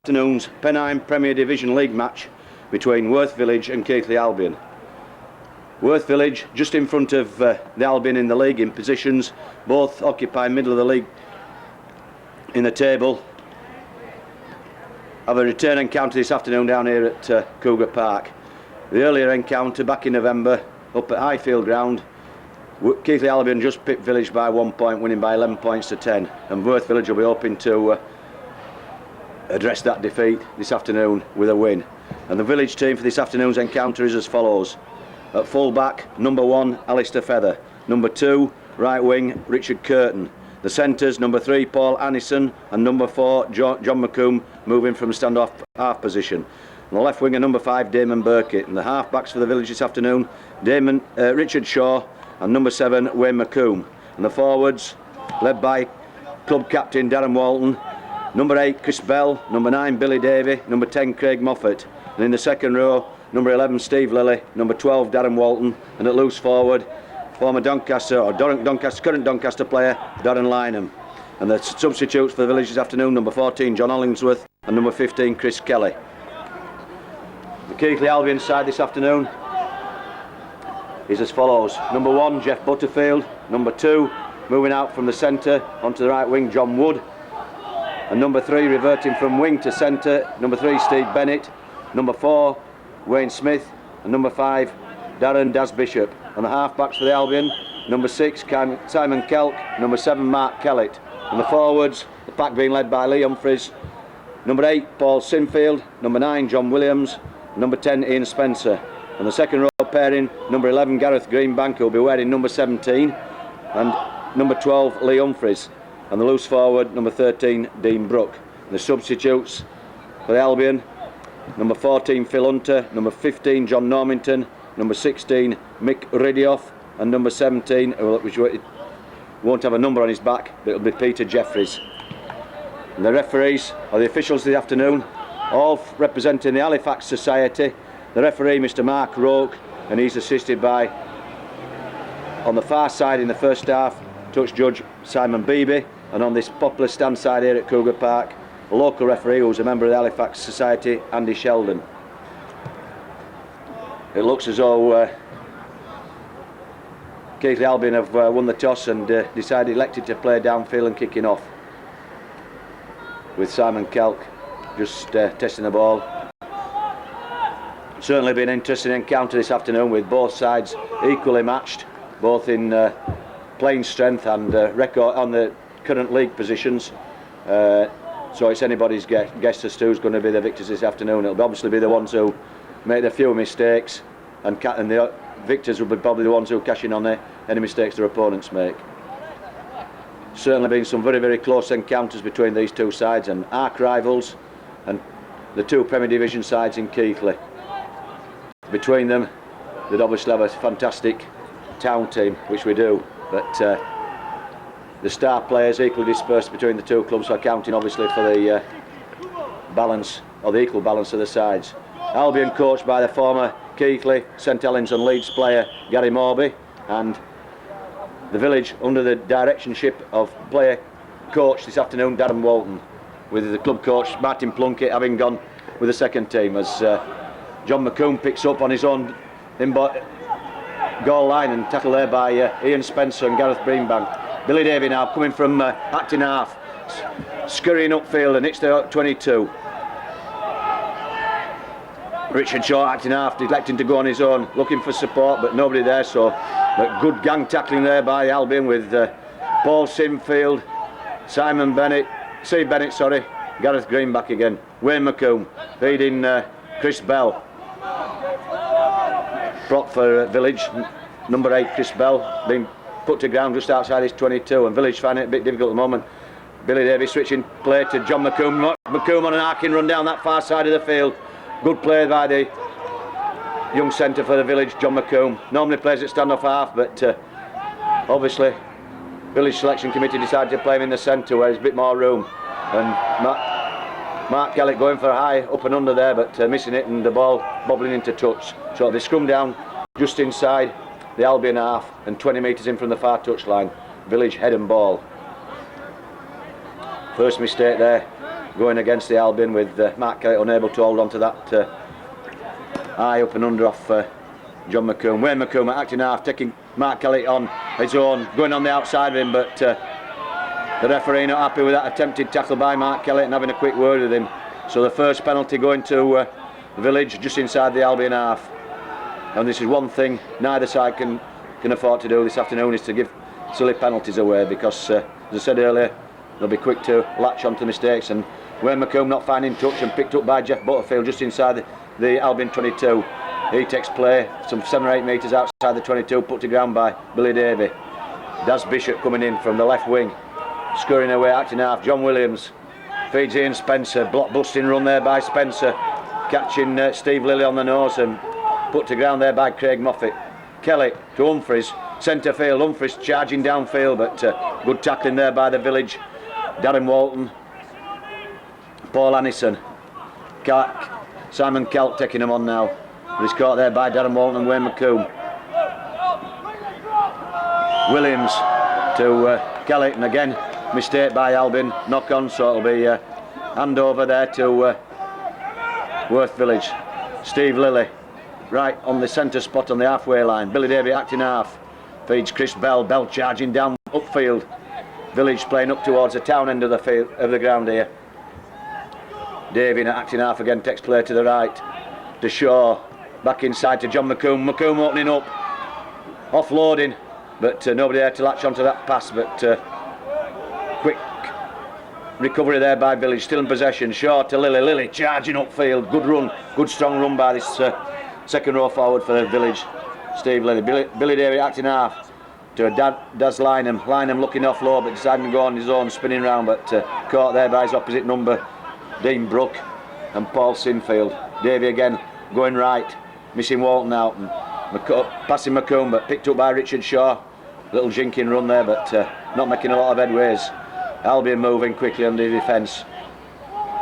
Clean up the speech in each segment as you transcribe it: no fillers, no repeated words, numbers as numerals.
Afternoon's Pennine Premier Division League match between Worth Village and Keighley Albion. Worth Village just in front of the Albion in the league in positions, both occupy middle of the league in the table. Have a return encounter this afternoon down here at Cougar Park. The earlier encounter back in November up at Highfield Ground, Keighley Albion just pipped Village by 1 point, winning by 11 points to 10, and Worth Village will be hoping to address that defeat this afternoon with a win. And the Village team for this afternoon's encounter is as follows: at full back, number 1 Alistair Feather, number 2 right wing Richard Curtin, the centres number 3 Paul Annison and number 4 John McComb, moving from stand-off half position. And the left winger number 5 Damon Burkitt, and the half backs for the Village this afternoon Richard Shaw and number 7 Wayne McComb, and the forwards led by club captain Darren Walton, number 8 Chris Bell, number 9 Billy Davey, number 10 Craig Moffat, and in the second row number 11 Steve Lilly, number 12 Darren Walton, and at loose forward former Doncaster or current Doncaster player Darren Lynham. And the substitutes for the Village this afternoon: number 14 John Hollingsworth and number 15 Chris Kelly. The Keighley Albion side this afternoon is as follows: number 1 Jeff Butterfield, number 2 moving out from the centre onto the right wing John Wood, and number 3 reverting from wing to centre, number 3 Steve Bennett, number 4 Wayne Smith, and number 5 Darren Daz Bishop. And the half backs for the Albion: number 6 Simon Kelk, number 7 Mark Kellett, and the forwards, the pack being led by Lee Humphries, number 8 Paul Sinfield, number 9 John Williams, number 10 Ian Spencer. And the second row pairing: number 11 Gareth Greenbank, who will be wearing number 17, and number 12 Lee Humphries, and the loose forward number 13 Dean Brook. And the substitutes for the Albion: number 14 Phil Hunter, number 15 John Normington, number 16 Mick Ridioff, and number 17, which won't have a number on his back, but it'll be Peter Jeffries. And the referees are the officials this afternoon, all representing the Halifax Society. The referee Mr Mark Roke, and he's assisted by, on the far side in the first half, touch judge Simon Beebe, and on this popular stand side here at Cougar Park, a local referee who's a member of the Halifax Society, Andy Sheldon. It looks as though Keighley Albion have won the toss and elected to play downfield and kicking off, with Simon Kelk just testing the ball. Certainly been an interesting encounter this afternoon, with both sides equally matched, both in playing strength and record on the current league positions. So it's anybody's guess as to who's going to be the victors this afternoon. It'll obviously be the ones who make a few mistakes, and the victors will be probably the ones who cash in on any mistakes their opponents make. Certainly been some very, very close encounters between these two sides, and arch rivals, and the two Premier Division sides in Keighley. Between them, they'd obviously have a fantastic town team, which we do, but the star players equally dispersed between the two clubs, so accounting obviously for the balance, or the equal balance of the sides. Albion coached by the former Keighley, St Helens and Leeds player Gary Morby, and the Village under the directionship of player coach this afternoon Darren Walton, with the club coach Martin Plunkett having gone with the second team, as John McComb picks up on his own goal line and tackled there by Ian Spencer and Gareth Greenbank. Billy Davey now coming from acting half, scurrying upfield, and it's the 22. Richard Shaw acting half, electing to go on his own, looking for support, but nobody there, so good gang tackling there by Albion, with Paul Sinfield, Steve Bennett, Gareth Greenbank again, Wayne McComb feeding Chris Bell. Prop for Village, number 8 Chris Bell, being put to ground just outside his 22, and Village find it a bit difficult at the moment. Billy Davies switching play to John McComb. McComb on an arcing run down that far side of the field. Good play by the young centre for the Village, John McComb. Normally plays at stand-off half, but obviously Village Selection Committee decided to play him in the centre where there's a bit more room. And Mark Kellett going for a high up and under there, but missing it, and the ball bobbling into touch. So they scrum down just inside the Albion half and 20 metres in from the far touchline. Village head and ball. First mistake there going against the Albion with Mark Kelly unable to hold on to that high up and under off John McComb. Wayne McComb at acting half, taking Mark Kelly on his own, going on the outside of him, but the referee not happy with that attempted tackle by Mark Kelly and having a quick word with him. So the first penalty going to Village just inside the Albion half. And this is one thing neither side can afford to do this afternoon, is to give silly penalties away, because as I said earlier, they'll be quick to latch onto mistakes. And Wayne McComb not finding touch and picked up by Jeff Butterfield just inside the Albion 22. He takes play some 7 or 8 metres outside the 22, put to ground by Billy Davey. Daz Bishop coming in from the left wing, scurrying away acting half. John Williams feeds Ian Spencer, block busting run there by Spencer, catching Steve Lilly on the nose and put to ground there by Craig Moffat. Kelly to Humphreys, centre field. Humphreys charging downfield, but good tackling there by the Village. Darren Walton, Paul Annison, Simon Kelt taking him on now. He's caught there by Darren Walton and Wayne McComb. Williams to Kelly, and again mistake by Albion, knock on, so it'll be hand over there to Worth Village. Steve Lilly right on the centre spot on the halfway line. Billy Davey acting half, feeds Chris Bell. Bell charging down upfield. Village playing up towards the town end of the field, of the ground here. Davey acting half again, takes play to the right to Shaw, back inside to John McComb. McComb opening up, offloading, but nobody there to latch onto that pass. But quick recovery there by Village, still in possession. Shaw to Lilly. Lilly charging upfield. Good run, good strong run by this second row forward for the Village. Steve Lilly. Billy Davey acting half to Daz Lynham. Lynham looking off low, but deciding to go on his own, spinning round, but caught there by his opposite number, Dean Brook and Paul Sinfield. Davey again going right, missing Walton out, and passing McComb, but picked up by Richard Shaw. Little jinking run there, but not making a lot of headways. Albion moving quickly under defence.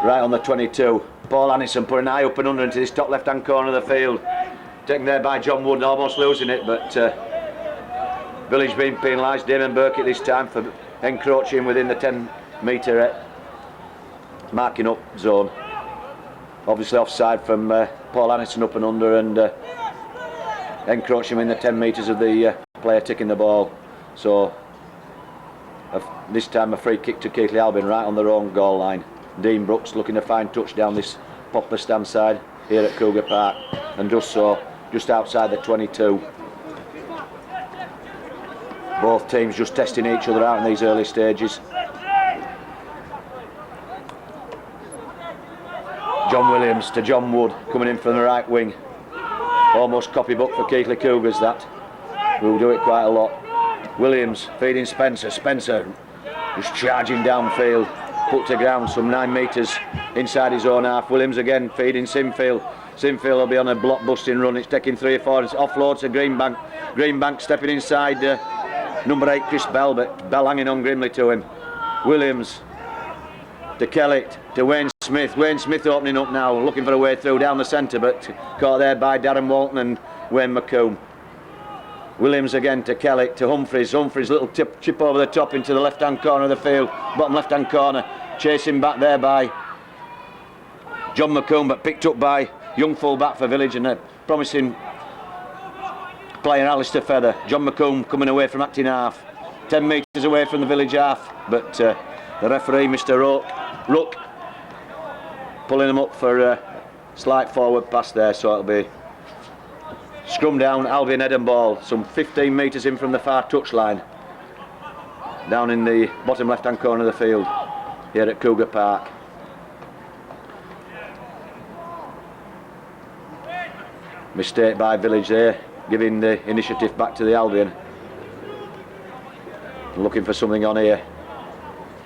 Right on the 22. Paul Annison putting an eye up and under into this top left hand corner of the field. Taken there by John Wood, almost losing it, but Village being penalised. Damon Burkitt this time for encroaching within the 10 metre marking up zone. Obviously offside from Paul Annison up and under, and encroaching in the 10 metres of the player taking the ball. So this time a free kick to Keighley Albion right on their own goal line. Dean Brooks looking to find touch down this poplar stand side here at Cougar Park, and does so just outside the 22. Both teams just testing each other out in these early stages. John Williams to John Wood coming in from the right wing. Almost copybook for Keighley Cougars, that. We'll do it quite a lot. Williams feeding Spencer. Spencer just charging downfield, put to ground some 9 metres inside his own half. Williams again feeding Sinfield. Sinfield will be on a block busting run. It's taking 3 or 4. It's offload to Greenbank. Greenbank stepping inside number 8 Chris Bell, but Bell hanging on grimly to him. Williams to Kelly to Wayne Smith. Wayne Smith opening up now, looking for a way through down the centre, but caught there by Darren Walton and Wayne McComb. Williams again to Kelly to Humphreys. Humphreys little chip over the top into the left hand corner of the field, bottom left hand corner, chasing back there by John McComb, but picked up by young full back for Village and a promising player, Alistair Feather. John McComb coming away from acting half, 10 metres away from the Village half, but the referee, Mr. Rook, pulling him up for a slight forward pass there, so it'll be scrum down, Albion head and ball, some 15 metres in from the far touchline, down in the bottom left hand corner of the field here at Cougar Park. Mistake by Village there, giving the initiative back to the Albion. Looking for something on here.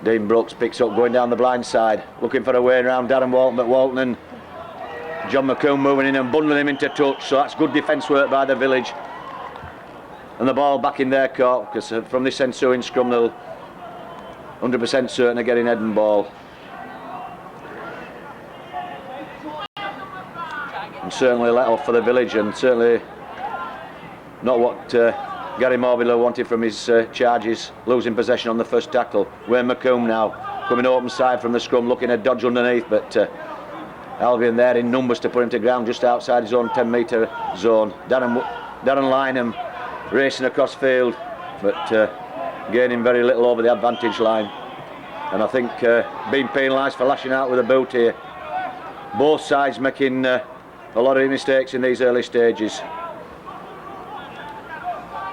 Dean Brooks picks up, going down the blind side, looking for a way around Darren Walton, but Walton and John McComb moving in and bundling him into touch, so that's good defence work by the Village. And the ball back in their court, because from this ensuing scrum they'll 100% certain of getting head and ball. And certainly let off for the Village, and certainly not what Gary Morbidler wanted from his charges, losing possession on the first tackle. Wayne McComb now coming open side from the scrum, looking to dodge underneath, but Albion there in numbers to put him to ground just outside his own 10-metre zone. Darren Lynham racing across field, but gaining very little over the advantage line. And I think being penalised for lashing out with a boot here. Both sides making a lot of mistakes in these early stages.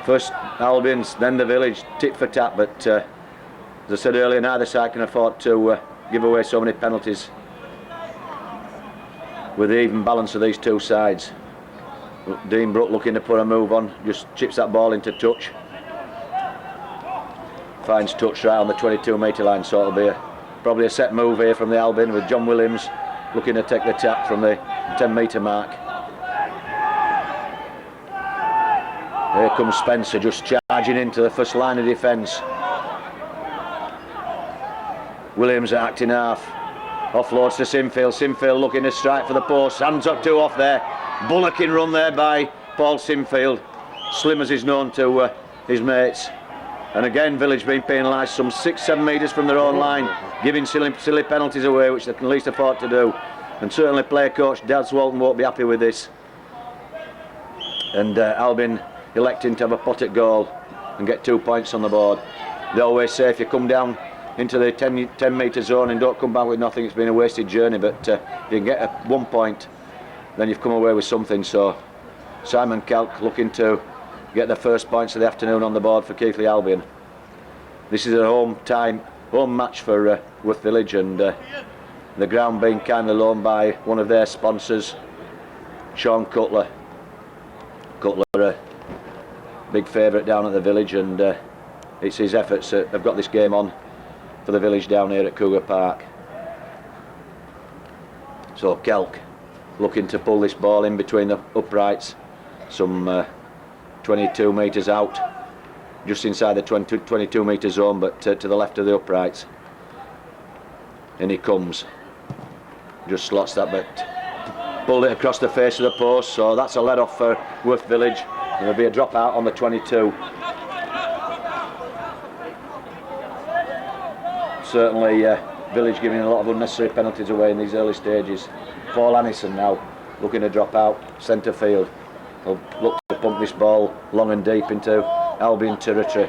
First Albion's, then the Village, tit for tat, but as I said earlier, neither side can afford to give away so many penalties with the even balance of these two sides. Dean Brook looking to put a move on, just chips that ball into touch. Finds touch right on the 22-metre line, so it'll be probably a set move here from the Albion, with John Williams looking to take the tap from the 10-metre mark. Here comes Spencer just charging into the first line of defence. Williams at acting half. Offloads to Sinfield. Sinfield looking to strike for the post. Hands up two off there. Bullocking run there by Paul Sinfield. Slim as he's known to his mates. And again, Village being penalised some 6-7 metres from their own line, giving silly penalties away, which they can least afford to do. And certainly player coach Daz Walton won't be happy with this. And Albion electing to have a pot at goal and get 2 points on the board. They always say if you come down into the 10-metre zone and don't come back with nothing, it's been a wasted journey, but if you can get 1 point, then you've come away with something. So Simon Kelk looking to get the first points of the afternoon on the board for Keighley Albion. This is a home match for Worth Village, and the ground being kindly loaned by one of their sponsors, Sean Cutler. Cutler, a big favourite down at the Village, and it's his efforts that have got this game on for the Village down here at Cougar Park. So Kelk looking to pull this ball in between the uprights, some 22 metres out, just inside the 22-metre zone, but to the left of the uprights. In he comes, just slots that, but pulled it across the face of the post, so that's a let off for Worth Village. There'll be a drop out on the 22. Certainly Village giving a lot of unnecessary penalties away in these early stages. Paul Annison now looking to drop out centre field. He'll look to pump this ball long and deep into Albion territory.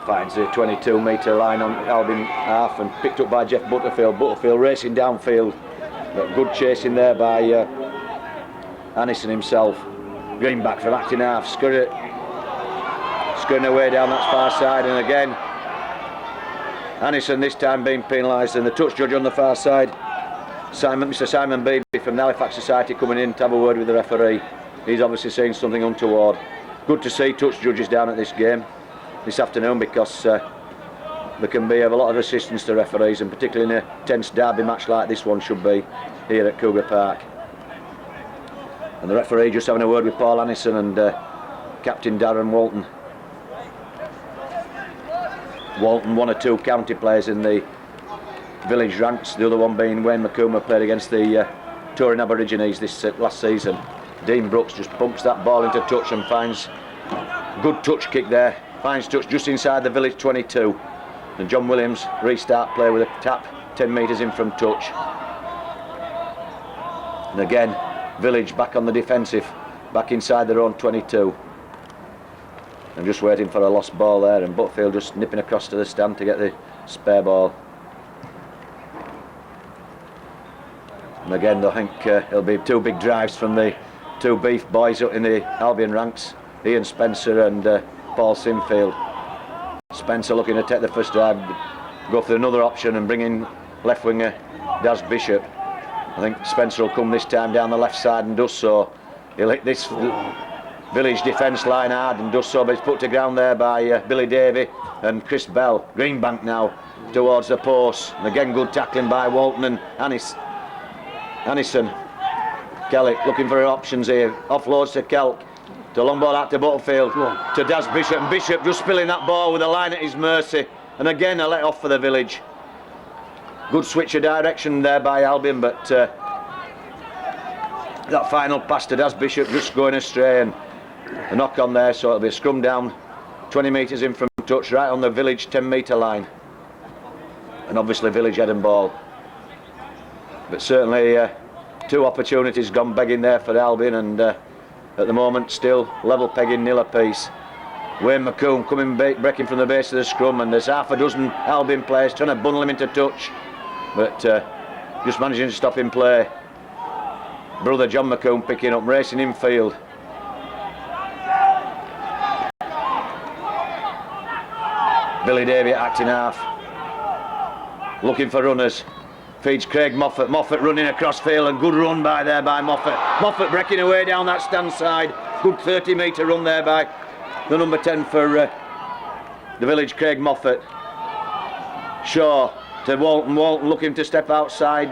Finds the 22-metre line on Albion half and picked up by Jeff Butterfield. Butterfield racing downfield, but good chasing there by Annison himself. Greenback from acting half, scurrying away down that far side, and again Annison this time being penalised, and the touch judge on the far side, Mr. Simon Beebe from the Halifax Society, coming in to have a word with the referee. He's obviously saying something untoward. Good to see touch judges down at this game this afternoon, because there can be a lot of assistance to referees, and particularly in a tense derby match like this one should be here at Cougar Park. And the referee just having a word with Paul Annison and Captain Darren Walton. Walton, one or two county players in the Village ranks, the other one being Wayne McComber, played against the Touring Aborigines this last season. Dean Brooks just pumps that ball into touch and finds good touch kick there, finds touch just inside the Village 22, and John Williams restart play with a tap 10 metres in from touch. And again Village back on the defensive, back inside their own 22. I'm just waiting for a lost ball there, and Butfield just nipping across to the stand to get the spare ball. And again, I think it'll be two big drives from the two beef boys up in the Albion ranks, Ian Spencer and Paul Sinfield. Spencer looking to take the first drive, go for another option and bring in left winger Daz Bishop. I think Spencer will come this time down the left side and does so. He'll hit this Village defence line hard and does so, but it's put to ground there by Billy Davey and Chris Bell. Greenbank now towards the post, and again good tackling by Walton and Annison. Kelly looking for options here, offloads to Kelk, to long ball out to Butterfield, to Daz Bishop, and Bishop just spilling that ball with a line at his mercy, and again a let off for the Village. Good switch of direction there by Albion, but that final pass to Daz Bishop just going astray, and a knock on there, so it'll be a scrum down 20 metres in from touch right on the village 10-metre line, and obviously village head and ball. But certainly 2 opportunities gone begging there for Albion, and at the moment still level pegging, nil apiece. Wayne McComb coming breaking from the base of the scrum, and there's half a dozen Albion players trying to bundle him into touch, but just managing to stop him play. Brother John McComb picking up, racing infield. Billy Davey acting half, looking for runners. Feeds Craig Moffat. Moffat running across field, and good run by Moffat. Moffat breaking away down that stand side. Good 30-metre run there by the number 10 for the village, Craig Moffat. Shaw to Walton. Walton looking to step outside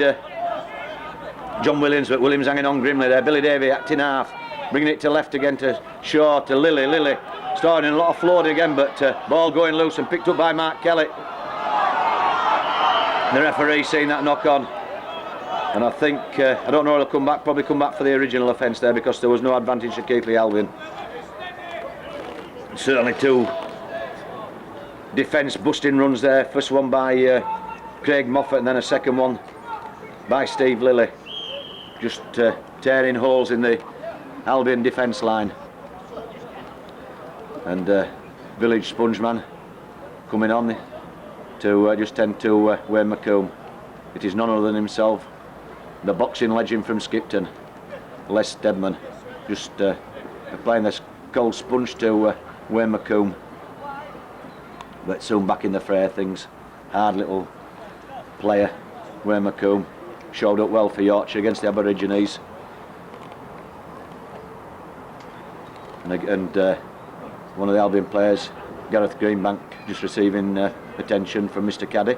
John Williams, but Williams hanging on grimly there. Billy Davey acting half, bringing it to left again to Shaw, to Lilly. Lilly starting a lot of floating again, but ball going loose and picked up by Mark Kelly. The referee seeing that knock on, and I think I don't know, he'll come back, probably come back for the original offence there, because there was no advantage to Keighley Albion. Certainly 2 defence busting runs there. First one by Craig Moffat, and then a second one by Steve Lilly, just tearing holes in the Albion defence line. And village spongeman coming on to just tend to Wayne McComb. It is none other than himself, the boxing legend from Skipton, Les Steadman, just applying this cold sponge to Wayne McComb. But soon back in the fray of things. Hard little player, Wayne McComb. Showed up well for Yorkshire against the Aborigines. And one of the Albion players, Gareth Greenbank, just receiving attention from Mr. Caddy.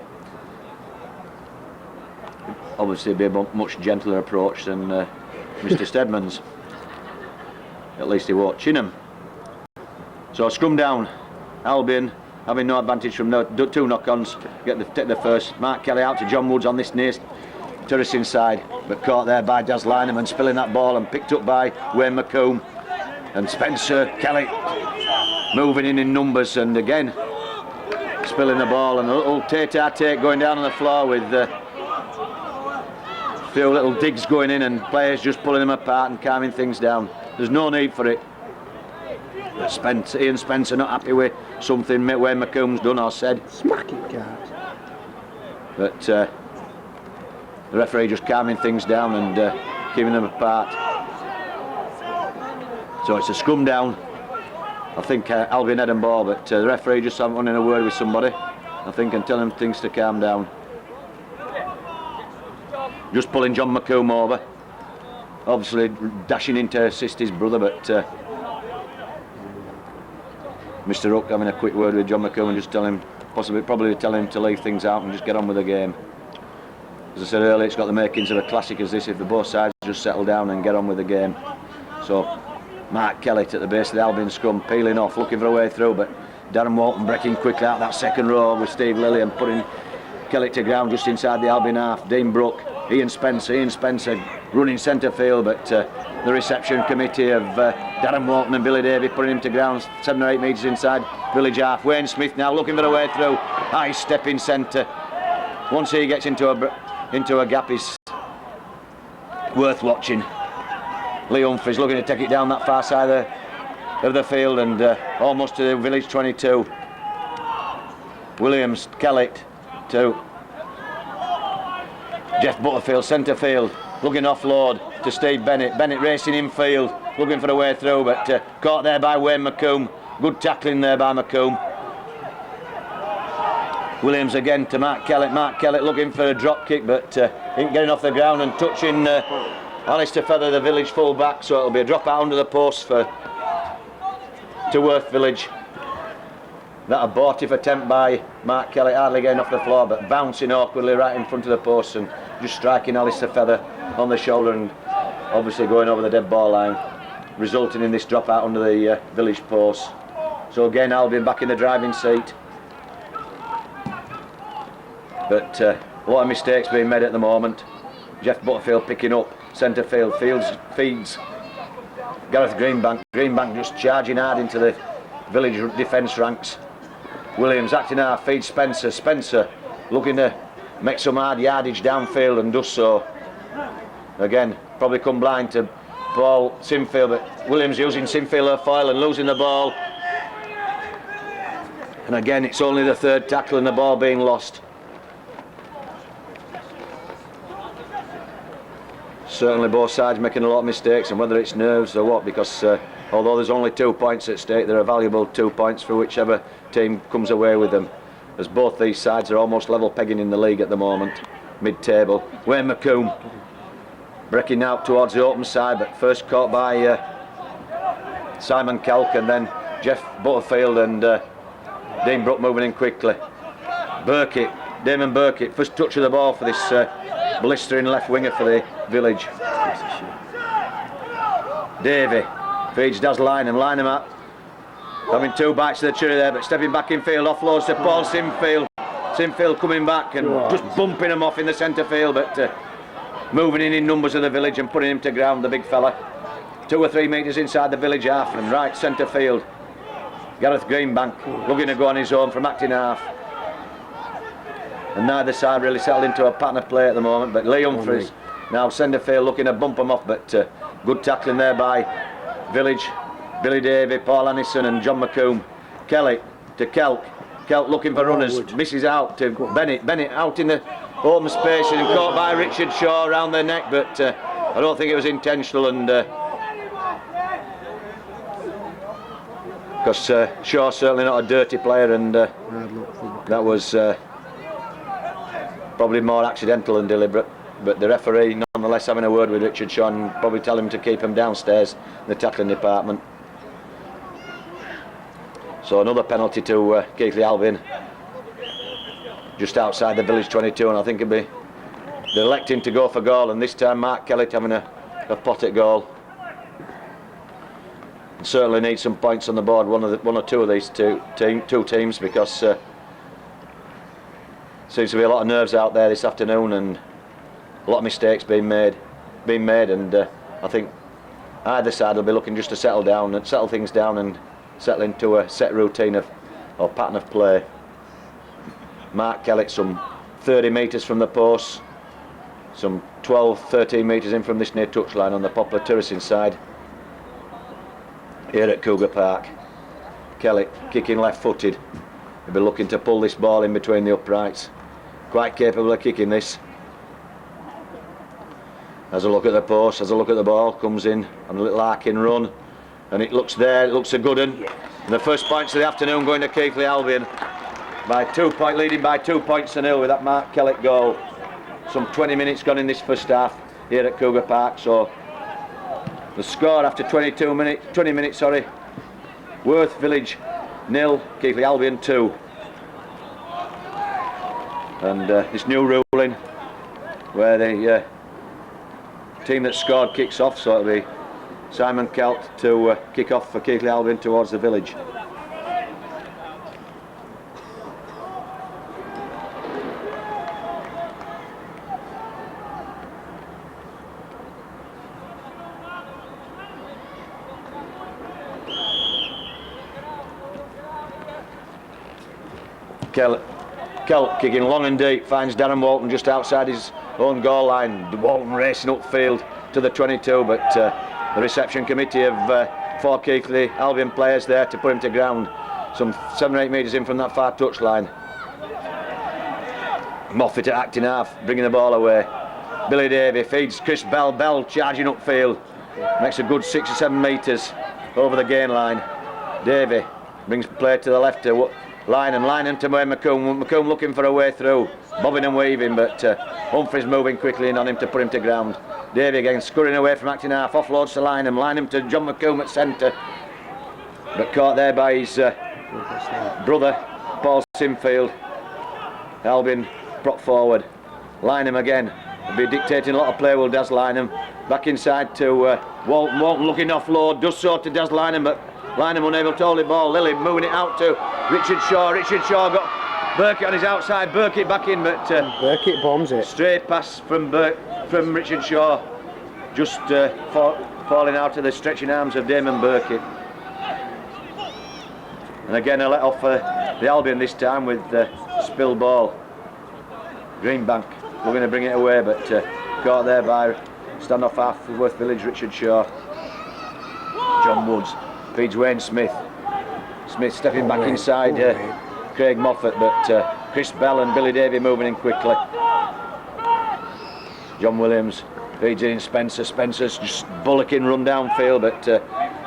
Obviously be a much gentler approach than Mr. Steadman's. At least he won't chin him. So scrum down. Albion having no advantage from 2 knock-ons. Take the first. Mark Kelly out to John Woods on this near terracing side, but caught there by Daz Lineman, spilling that ball, and picked up by Wayne McComb. And Spencer Kelly moving in numbers, and again spilling the ball, and a little take going down on the floor with a few little digs going in, and players just pulling them apart and calming things down. There's no need for it. But Ian Spencer not happy with something Wayne McComb's done or said. Smack it, guys. But the referee just calming things down and keeping them apart. So it's a scrum down. I think Albion head and ball, but the referee just having a word with somebody, I think, and telling them things to calm down. Just pulling John McComb over. Obviously dashing in to assist his brother, but Mr. Hook having a quick word with John McComb and just telling him, probably telling him to leave things out and just get on with the game. As I said earlier, it's got the makings of a classic as this, if the both sides just settle down and get on with the game. So Mark Kelly at the base of the Albion scrum, peeling off, looking for a way through, but Darren Walton breaking quickly out that second row with Steve Lilly and putting Kelly to ground just inside the Albion half. Dean Brook, Ian Spencer running centre field, but the reception committee of Darren Walton and Billy Davey putting him to ground 7 or 8 metres inside village half. Wayne Smith now looking for a way through, high step in centre. Once he gets into a gap, is worth watching. Lee Humphries looking to take it down that far side of the field, and almost to the village 22. Williams, Kelly to Jeff Butterfield, centre field, looking offload to Steve Bennett. Bennett racing infield, looking for a way through, but caught there by Wayne McComb. Good tackling there by McComb. Williams again to Mark Kellett. Mark Kellett looking for a drop kick, but ain't getting off the ground and touching Alistair Feather, the village full back, so it'll be a drop out under the post to Worth Village. That abortive attempt by Mark Kellett, hardly getting off the floor, but bouncing awkwardly right in front of the post and just striking Alistair Feather on the shoulder and obviously going over the dead ball line, resulting in this drop out under the village post. So again, Albion back in the driving seat. But a lot of mistakes being made at the moment. Jeff Butterfield picking up centre field, feeds Gareth Greenbank. Greenbank just charging hard into the village defence ranks. Williams acting half, feeds Spencer. Spencer looking to make some hard yardage downfield and does so. Again, probably come blind to Paul Sinfield, but Williams using Sinfield foil and losing the ball. And again, it's only the third tackle and the ball being lost. Certainly both sides making a lot of mistakes, and whether it's nerves or what, because although there's only 2 points at stake, there are valuable 2 points for whichever team comes away with them, as both these sides are almost level pegging in the league at the moment, mid-table. Wayne McComb breaking out towards the open side, but first caught by Simon Kelk, and then Jeff Butterfield and Dean Brook moving in quickly. Damon Burkitt, first touch of the ball for this blistering left winger for the Village. Davey feeds Daz Lynham up, having 2 bites of the cherry there, but stepping back in field, offloads to Paul Sinfield. Sinfield coming back and just bumping him off in the centre field, but moving in numbers of the Village and putting him to ground, the big fella. 2 or 3 metres inside the Village half and right centre field. Gareth Greenbank looking to go on his own from acting half. And neither side really settled into a pattern of play at the moment, but Lee Humphries now centre field looking to bump him off, but good tackling there by Village. Billy Davey, Paul Annison and John McComb. Kelly to Kelk. Kelk looking for runners, misses out to Bennett. Bennett out in the open space and caught by Richard Shaw around the neck, but I don't think it was intentional, and because Shaw's certainly not a dirty player, and that was probably more accidental than deliberate, but the referee nonetheless having a word with Richard Shaw and probably tell him to keep him downstairs in the tackling department. So another penalty to Keighley Albion, just outside the Village 22, and I think they're electing to go for goal, and this time Mark Kellett having a pot at goal. And certainly need some points on the board, one or two of these two teams, because seems to be a lot of nerves out there this afternoon and a lot of mistakes being made, and I think either side will be looking just to settle things down and settle into a set routine or pattern of play. Mark Kellett some 30 metres from the post, some 12-13 metres in from this near touchline on the Poplar Terracing side here at Cougar Park. Kellett kicking left-footed. He'll be looking to pull this ball in between the uprights. Quite capable of kicking this. Has a look at the post, has a look at the ball, comes in on a little arcing run, and it looks there, it looks a good one. And the first points of the afternoon going to Keighley Albion, leading by 2 points to 0 with that Mark Kellett goal. Some 20 minutes gone in this first half here at Cougar Park, so the score after 20 minutes, Worth Village 0, Keighley Albion 2. And this new ruling where the team that scored kicks off, so it'll be Simon Kelt to kick off for Keighley Albion towards the Village. Kelt kicking long and deep, finds Darren Walton just outside his own goal line. Walton racing upfield to the 22, but the reception committee of 4 Keighley Albion players there to put him to ground, some 7 or 8 metres in from that far touchline. Moffat at acting half, bringing the ball away. Billy Davey feeds Chris Bell. Bell charging upfield, makes a good 6 or 7 metres over the gain line. Davey brings play to the left to Lynham to Wayne McComb. McComb looking for a way through, bobbing and weaving, but Humphries moving quickly in on him to put him to ground. Davey again scurrying away from acting half, offloads to Lynham to John McComb at centre, but caught there by his brother Paul Sinfield. Albion prop forward. Lynham again will be dictating a lot of play, will Daz Lynham. Back inside to Walton. Walton looking offload, does so to Daz Lynham, but Lynham unable to hold the ball. Lilly moving it out to Richard Shaw. Richard Shaw got Burkitt on his outside. Burkitt back in, but Burkitt bombs it. Straight pass from Richard Shaw, just falling out of the stretching arms of Damon Burkitt. And again a let off for the Albion this time with spill ball. Greenbank looking to bring it away, but caught there by standoff half for Worth Village, Richard Shaw. John Woods feeds Wayne Smith. Smith stepping back inside Craig Moffat, but Chris Bell and Billy Davey moving in quickly. John Williams feeds it in Spencer. Spencer's just bullocking run downfield, but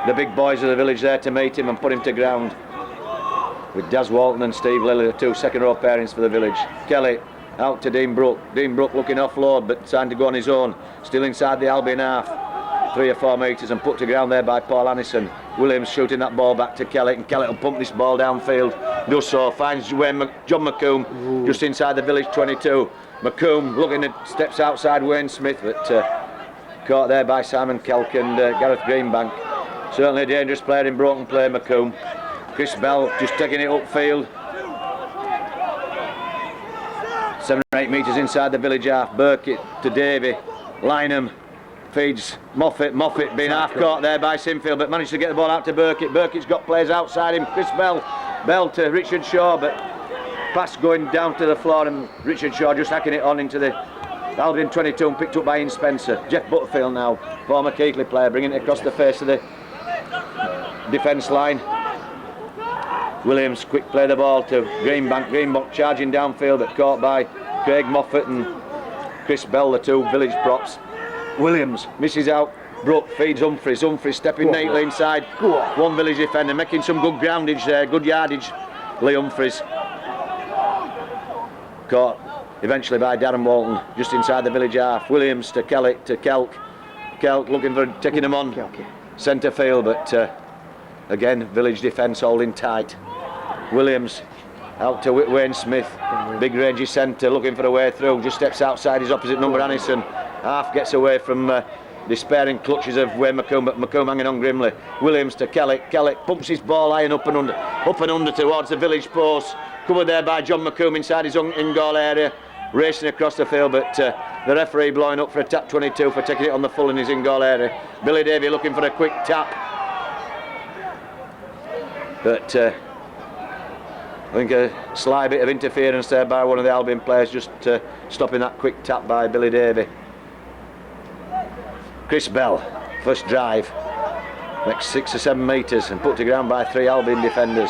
the big boys of the village there to meet him and put him to ground. With Daz Walton and Steve Lilly, the two second row pairings for the village. Kelly out to Dean Brook. Dean Brook looking offload, but trying to go on his own. Still inside the Albion half. 3 or 4 metres and put to ground there by Paul Annison. Williams shooting that ball back to Kelly, and Kelly will pump this ball downfield. Does so, finds John McComb just inside the village 22. McComb looking at steps outside Wayne Smith, but caught there by Simon Kelk and Gareth Greenbank. Certainly a dangerous player in broken play, McComb. Chris Bell just taking it upfield. 7 or 8 metres inside the village half. Burkitt to Davey. Lynham feeds Moffat. Moffat being half caught there by Sinfield, but managed to get the ball out to Burkitt. Burkitt's got players outside him. Chris Bell. Bell to Richard Shaw, but pass going down to the floor, and Richard Shaw just hacking it on into the Albion 22 and picked up by Ian Spencer. Jeff Butterfield now, former Keighley player, bringing it across the face of the defence line. Williams quick play the ball to Greenbank. Greenbank charging downfield, but caught by Craig Moffat and Chris Bell, the two village props. Williams misses out. Brook feeds Humphreys. Humphreys stepping neatly inside. One village defender making some good groundage there, good yardage. Lee Humphreys caught eventually by Darren Walton just inside the village half. Williams to Kelly to Kelk. Kelk looking for taking him on centre field, but again village defence holding tight. Williams out to Wayne Smith, big rangy centre looking for a way through, just steps outside his opposite number Annison. Half gets away from despairing clutches of Wayne McComb, but McComb hanging on grimly. Williams to Kelly. Kelly pumps his ball high and up and under towards the village post. Covered there by John McComb inside his own in-goal area, racing across the field, but the referee blowing up for a tap 22 for taking it on the full in his in-goal area. Billy Davey looking for a quick tap, but I think a sly bit of interference there by one of the Albion players, just stopping that quick tap by Billy Davey. Chris Bell, first drive, next 6 or 7 metres and put to ground by 3 Albion defenders.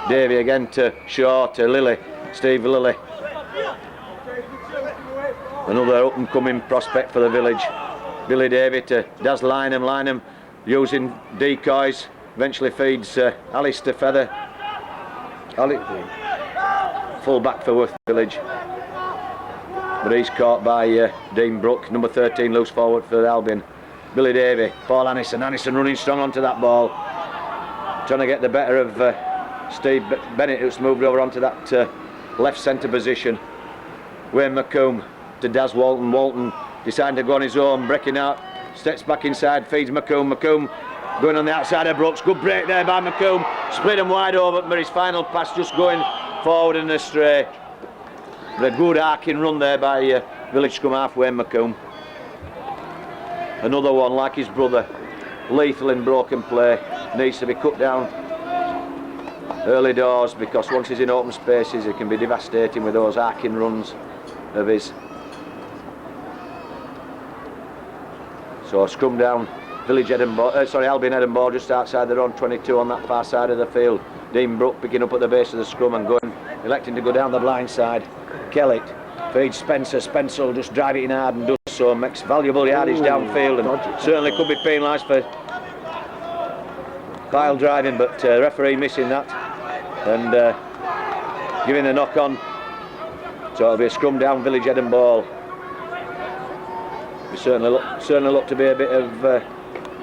Davey again to Shaw, to Lilly, Steve Lilly. Another up and coming prospect for the village. Billy Davey to Daz Lynham. Lynham using decoys, eventually feeds Alistair Feather. Full back for Worth Village, but he's caught by Dean Brook, number 13, loose forward for Albion. Billy Davey, Paul Annison. Annison running strong onto that ball, trying to get the better of Steve Bennett, who's moved over onto that left centre position. Wayne McComb to Daz Walton. Walton deciding to go on his own, breaking out, steps back inside, feeds McComb. McComb going on the outside of Brooks. Good break there by McComb. Split him wide over, but his final pass just going forward and astray. The good arcing run there by village scrum half Wayne McComb. Another one like his brother, lethal in broken play, needs to be cut down early doors, because once he's in open spaces he can be devastating with those arcing runs of his. So scrum down, village Albion Edinburgh just outside their own 22 on that far side of the field. Dean Brook picking up at the base of the scrum and electing to go down the blind side. Kelly feeds Spencer. Spencer will just drive it in hard and does so, makes valuable yardage downfield, and certainly could be penalised for pile driving, but referee missing that and giving a knock on. So it'll be a scrum down village Edinburgh. We certainly look to be a bit of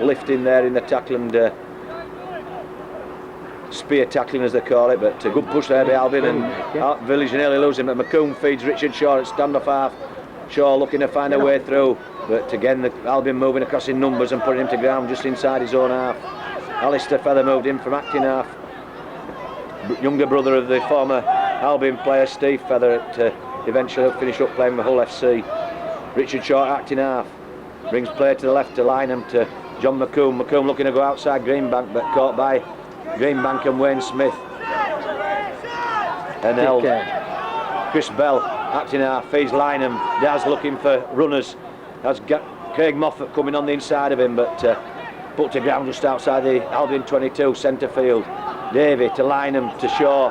lifting there in the tackle and spear tackling as they call it, but a good push there by Albion, and village nearly losing, but McComb feeds Richard Shaw at standoff half. Shaw looking to find a way through, but again the Albion moving across in numbers and putting him to ground just inside his own half. Alistair Feather moved in from acting half, younger brother of the former Albion player Steve Feather, eventually finish up playing with Hull FC. Richard Shaw acting half, brings play to the left to Lynham to John McComb. McComb looking to go outside Greenbank, but caught by Greenbank and Wayne Smith. and held. Chris Bell acting half, feeds Lynham. Daz looking for runners. That's Craig Moffat coming on the inside of him, but put to ground just outside the Albion 22 centre field. Davey to Lynham to Shaw,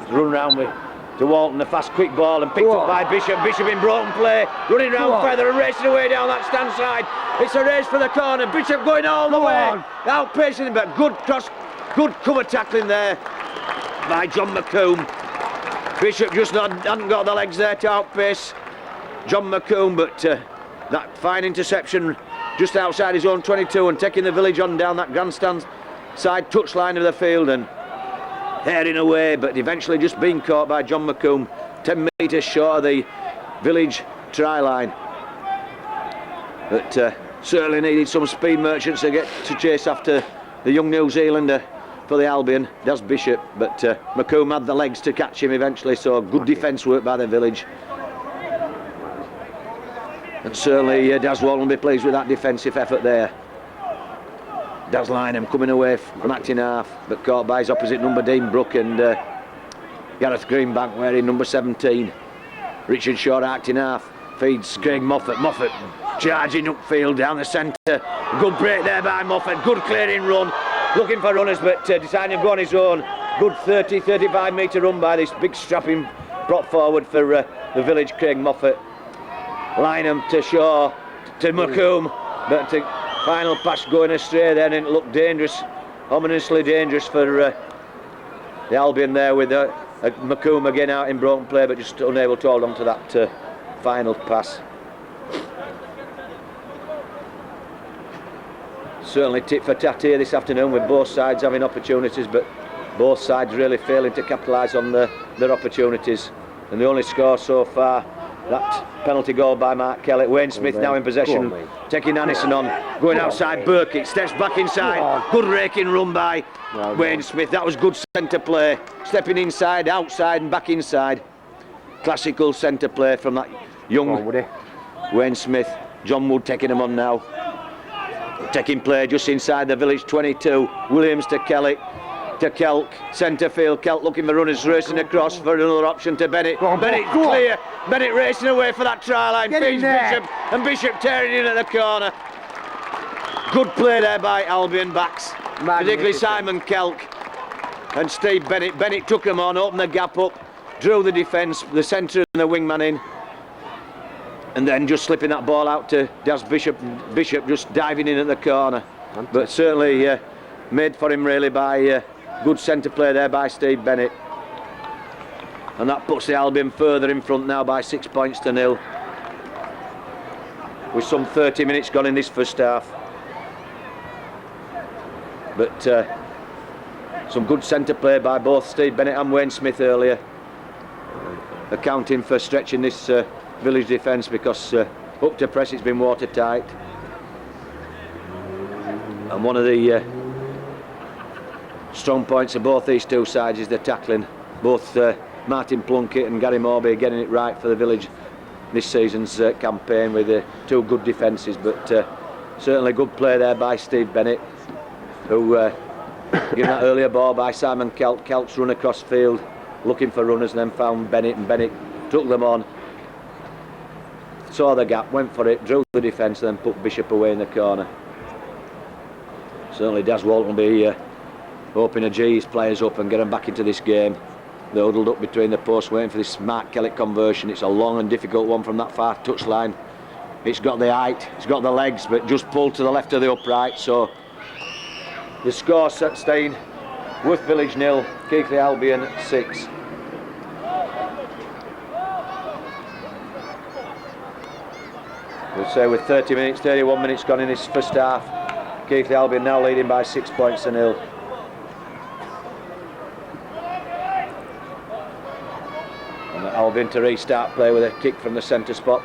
run round with to Walton, a fast quick ball and picked up by Bishop. Bishop in broken play, running round Feather and racing away down that stand side. It's a race for the corner. Bishop going all the way, outpacing him, but good cross, good cover tackling there by John McComb. Bishop just hadn't got the legs there to outpace John McComb, but that fine interception just outside his own 22 and taking the Village on down that grandstand side touchline of the field and heading away, but eventually just being caught by John McComb 10 metres short of the Village try line. But certainly needed some speed merchants to get to chase after the young New Zealander for the Albion, Daz Bishop, but McComb had the legs to catch him eventually, so good defence work by the Village. And certainly Daz Walton will be pleased with that defensive effort there. Daz Lynham coming away from acting half, but caught by his opposite number Dean Brook and Gareth Greenbank wearing number 17. Richard Shaw acting half, feeds Craig Moffat. Moffat charging upfield down the centre. Good break there by Moffat, good clearing run. Looking for runners, but deciding to go on his own. Good 30-35 metre run by this big strapping prop forward for the Village, Craig Moffat. Lynham to Shaw, to McComb, but final pass going astray there, and it looked dangerous, ominously dangerous for the Albion there with McComb again out in broken play, but just unable to hold on to that final pass. Certainly tit for tat here this afternoon with both sides having opportunities, but both sides really failing to capitalise on their opportunities. And the only score so far, that penalty goal by Mark Kelly. Wayne Smith now in possession, taking Annison on, going outside. Burkitt steps back inside. Good raking run by Wayne Smith. That was good centre play. Stepping inside, outside and back inside. Classical centre play from that young Wayne Smith. John Wood taking him on now. Taking play just inside the Village 22. Williams to Kelly. To Kelk, centre field. Kelk looking for runners, racing across for another option to Bennett. Bennett clear. Bennett racing away for that try line. Feeds Bishop, and Bishop tearing in at the corner. Good play there by Albion backs, particularly Simon Kelk and Steve Bennett. Bennett took them on, opened the gap up, drew the defence, the centre and the wingman in, and then just slipping that ball out to Daz Bishop. Bishop just diving in at the corner, but certainly made for him really by good centre play there by Steve Bennett. And that puts the Albion further in front now by 6 points to 0. With some 30 minutes gone in this first half. But some good centre play by both Steve Bennett and Wayne Smith earlier. Accounting for stretching this Village defence, because up to press it's been watertight. And one of the strong points of both these two sides is the tackling. Both Martin Plunkett and Gary Morby getting it right for the Village this season's campaign with two good defences, but certainly good play there by Steve Bennett, who given that earlier ball by Simon Kelk. Kelk's run across field looking for runners and then found Bennett, and Bennett took them on, saw the gap, went for it, drew the defence and then put Bishop away in the corner. Certainly Daz Walton will be hoping to G his players up and get them back into this game. They're huddled up between the posts waiting for this Mark Kelly conversion. It's a long and difficult one from that far touchline. It's got the height, it's got the legs, but just pulled to the left of the upright. So the score staying Worth Village 0, Keighley Albion 6. We'll say with 31 minutes gone in this first half, Keighley Albion now leading by 6 points to 0. Albion to restart play with a kick from the centre spot.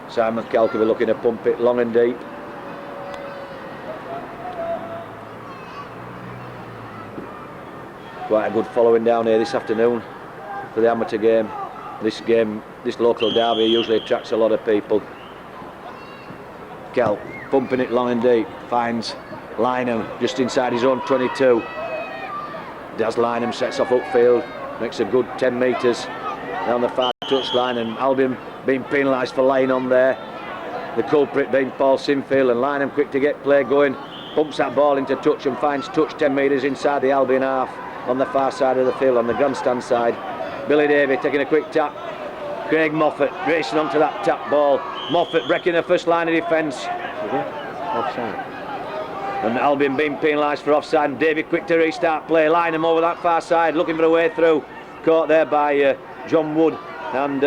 Simon Kelk will be looking to pump it long and deep. Quite a good following down here this afternoon for the amateur game. This local derby usually attracts a lot of people. Kelk pumping it long and deep, finds Lynham just inside his own 22. Daz Lynham sets off upfield. makes a good 10 metres down the far touchline, and Albion being penalised for lying on there. The culprit being Paul Sinfield, and Lynham quick to get play going, pumps that ball into touch and finds touch 10 metres inside the Albion half on the far side of the field, on the grandstand side. Billy Davey taking a quick tap. Craig Moffat racing onto that tap ball. Moffat breaking the first line of defence. Offside. And Albion being penalised for offside. And Davey quick to restart play. Lynham over that far side, looking for a way through. Caught there by John Wood and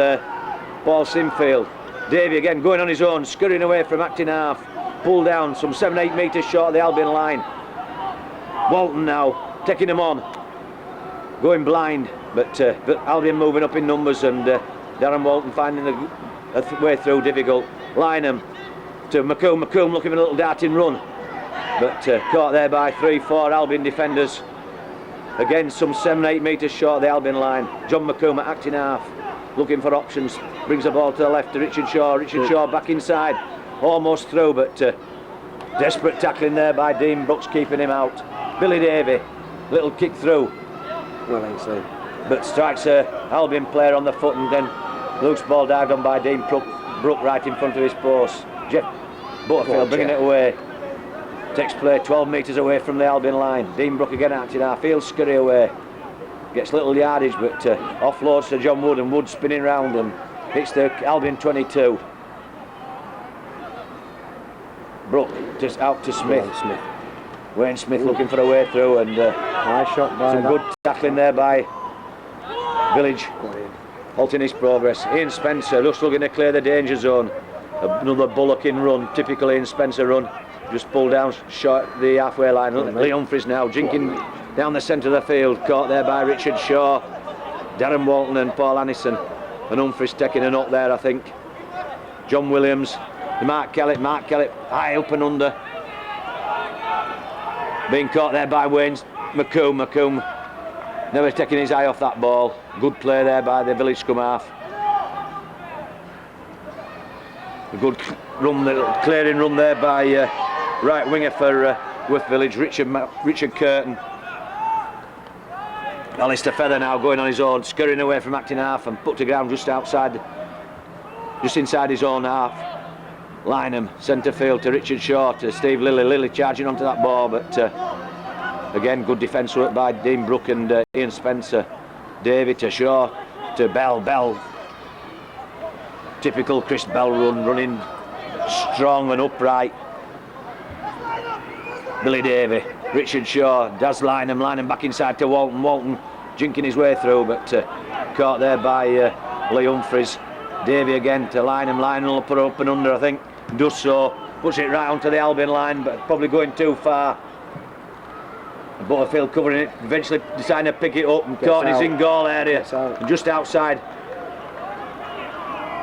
Paul Sinfield. Davey again going on his own, scurrying away from acting half. Pulled down some 7-8 metres short of the Albion line. Walton now taking him on. Going blind, but Albion moving up in numbers, and Darren Walton finding a way through difficult. Lynham to McComb. McComb looking for a little darting run, but caught there by 3-4 Albion defenders. Again, some 7-8 metres short of the Albion line. John McComb at acting half, looking for options. Brings the ball to the left to Richard Shaw. Richard Shaw back inside, almost through, but desperate tackling there by Dean Brooks, keeping him out. Billy Davey, little kick through. Well, I see. But strikes a Albion player on the foot, and then loose ball dived on by Dean Brook right in front of his post. Jeff Butterfield bringing it away. Takes play 12 metres away from the Albion line. Dean Brook again out in half field, scurry away. Gets little yardage, but offloads to John Wood, and Wood spinning round and hits the Albion 22. Brook just out to Smith. Wayne Smith looking for a way through, and High shot by some good tackling there by Village, halting his progress. Ian Spencer just looking to clear the danger zone. Another bullocking run, typical Ian Spencer run. Just pulled down short the halfway line. Lee Humphries now jinking down the centre of the field, caught there by Richard Shaw, Darren Walton and Paul Annison, and Humphries taking a knock there, I think. John Williams, Mark Kellett high up and under, being caught there by Wayne's McComb never taking his eye off that ball. Good play there by the Village scrum half. A good run, little clearing run there by right winger for Worth Village, Richard Curtin. Alistair Feather now going on his own, scurrying away from acting half and put to ground just inside his own half. Lynham, centre field to Richard Shaw, to Steve Lilly. Lilly charging onto that ball, but again, good defence work by Dean Brook and Ian Spencer. Davey to Shaw, to Bell. Typical Chris Bell run, running strong and upright. Billy Davey, Richard Shaw, does Lynham back inside to Walton jinking his way through, but caught there by Lee Humphries. Davey again to Lynham will put up and under, I think, does so, puts it right onto the Albion line, but probably going too far. Butterfield covering it, eventually deciding to pick it up and caught in his in-goal area, and just outside.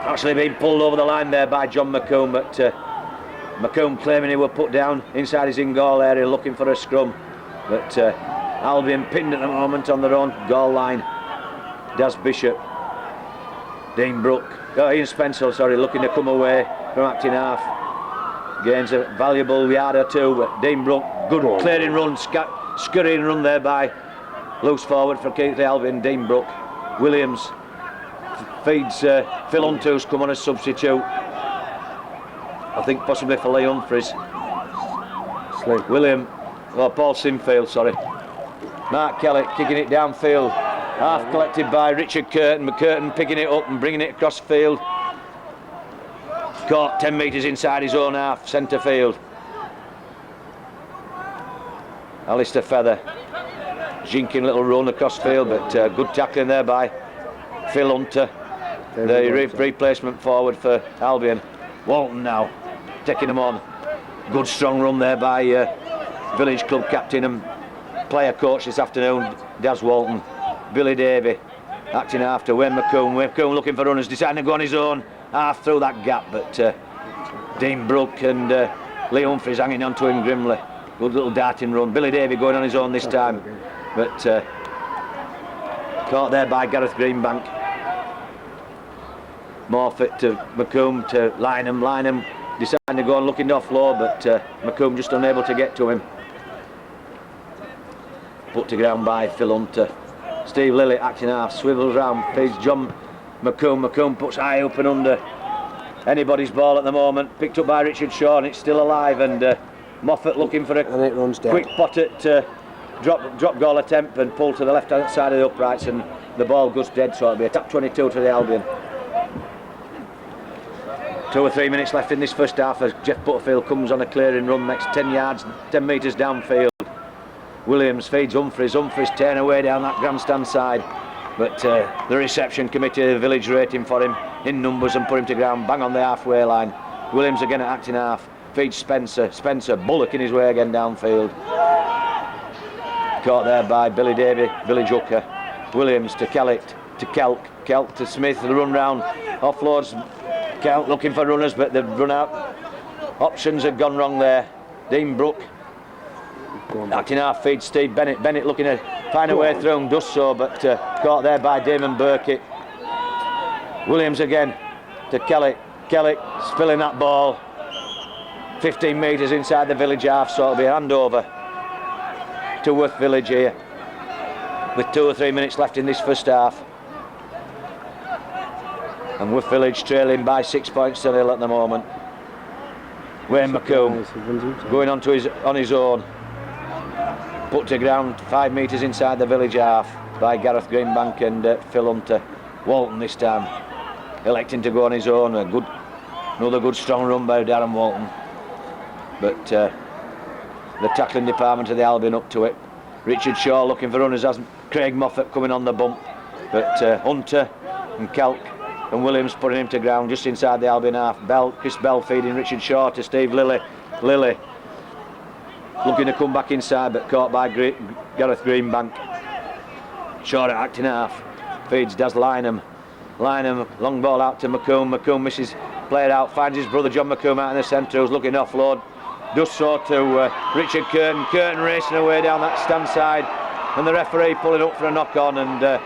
Actually being pulled over the line there by John McComb, but McComb claiming he will put down inside his in-goal area looking for a scrum, but Albion pinned at the moment on their own goal line. Daz Bishop, Dean Brook, Ian Spencer, sorry, looking to come away from acting half. Gains a valuable yard or two, but Dean Brook, good clearing run, scurrying run there by loose forward for Keighley Albion, Dean Brook. Williams feeds Phil Hunter's come on as substitute, I think possibly for Lee Humphries. Paul Sinfield, sorry. Mark Kellett kicking it downfield, half collected by Richard Curtin. McCurtin picking it up and bringing it across field. Caught 10 metres inside his own half, centre field. Alistair Feather, jinking little run across field, but good tackling there by Phil Hunter, the replacement forward for Albion. Walton now taking them on. Good strong run there by Village Club captain and player coach this afternoon, Daz Walton. Billy Davey acting after Wayne McComb looking for runners, deciding to go on his own half through that gap, but Dean Brook and Lee Humphries hanging on to him grimly. Good little darting run. Billy Davey going on his own this time, but caught there by Gareth Greenbank. Morfitt to McComb to Lynham deciding to go and looking offload, but McComb just unable to get to him. Put to ground by Phil Hunter. Steve Lilly acting half, swivels round, feeds John McComb. McComb puts high up and under. Anybody's ball at the moment, picked up by Richard Shaw, and it's still alive. And Moffat looking for And it runs a down. quick pot at drop goal attempt and pull to the left hand side of the uprights, and the ball goes dead, so it'll be a tap 22 to the Albion. 2 or 3 minutes left in this first half as Jeff Butterfield comes on a clearing run, next 10 yards, 10 metres downfield. Williams feeds Humphries, Humphries tearing away down that grandstand side, but the reception committee of the village rating for him in numbers and put him to ground bang on the halfway line. Williams again at acting half, feeds Spencer, Spencer bullocking his way again downfield. Caught there by Billy Davey, village hooker. Williams to Kelk, Kelk to Smith, the run round, offloads Kelk looking for runners, but they've run out. Options had gone wrong there. Dean Brook acting half, feeds Steve Bennett. Bennett looking to find a way through and does so, but caught there by Damon Burkitt. Williams again to Kelly. Kelly spilling that ball 15 metres inside the village half, so it'll be a handover to Worth Village here with 2 or 3 minutes left in this first half. And Worth Village trailing by 6 points to 0 at the moment. Wayne McComb going on his own. Put to ground 5 metres inside the village half by Gareth Greenbank and Phil Hunter. Walton this time electing to go on his own. Another good strong run by Darren Walton. But the tackling department of the Albion up to it. Richard Shaw looking for runners, hasn't Craig Moffat coming on the bump. But Hunter and Kelk and Williams putting him to ground just inside the Albion half. Chris Bell feeding Richard Shaw to Steve Lilly. Lilly looking to come back inside, but caught by Gareth Greenbank. Shaw at acting half, feeds Daz Lynham. Lynham, long ball out to McComb. McComb misses, played out, finds his brother John McComb out in the centre, who's looking offload. Does so to Richard Curtin. Curtin racing away down that stand side, and the referee pulling up for a knock on, and a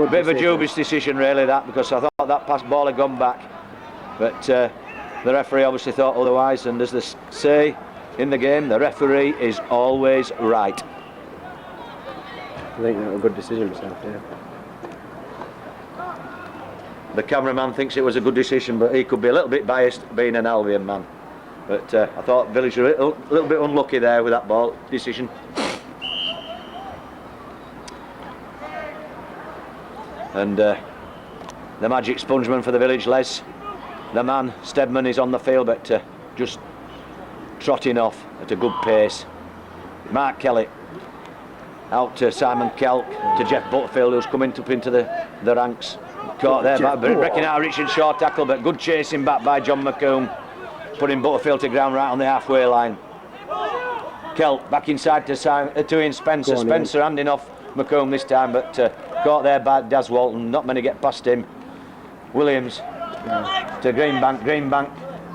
bit of a dubious decision really that, because I thought that pass ball had gone back, but the referee obviously thought otherwise, and as they say in the game, the referee is always right. I think that was a good decision myself, yeah. The cameraman thinks it was a good decision, but he could be a little bit biased being an Albion man. But I thought Village were a little bit unlucky there with that ball decision. And the magic spongeman for the Village, Les, the man, Stedman, is on the field, but just trotting off at a good pace. Mark Kelly out to Simon Kelk, to Jeff Butterfield, who's coming up into the ranks. Caught there by breaking out Richard Shaw tackle, but good chasing back by John McComb, putting Butterfield to ground right on the halfway line. Kelk back inside to Ian Spencer. Spencer handing off McComb this time, but caught there by Daz Walton. Not many get past him. Williams to Greenbank. Greenbank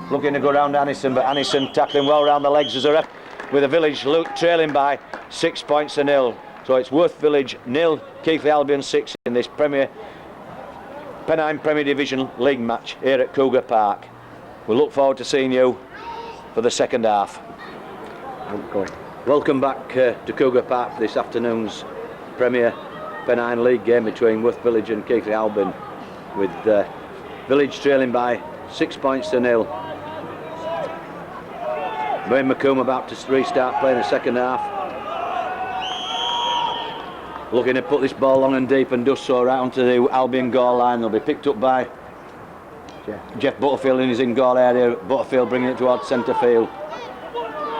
looking to go round Annison, but Annison tackling well round the legs as a ref, with the Village trailing by 6 points to 0. So it's Worth Village 0, Keighley Albion 6 in this Pennine Premier Division League match here at Cougar Park. We look forward to seeing you for the second half. Welcome back to Cougar Park for this afternoon's Premier Pennine League game between Worth Village and Keighley Albion, with Village trailing by 6 points to 0. Wayne McComb about to restart playing the second half. Looking to put this ball long and deep, and does so right onto the Albion goal line. They'll be picked up by Jeff Butterfield in his in-goal area. Butterfield bringing it towards centre field.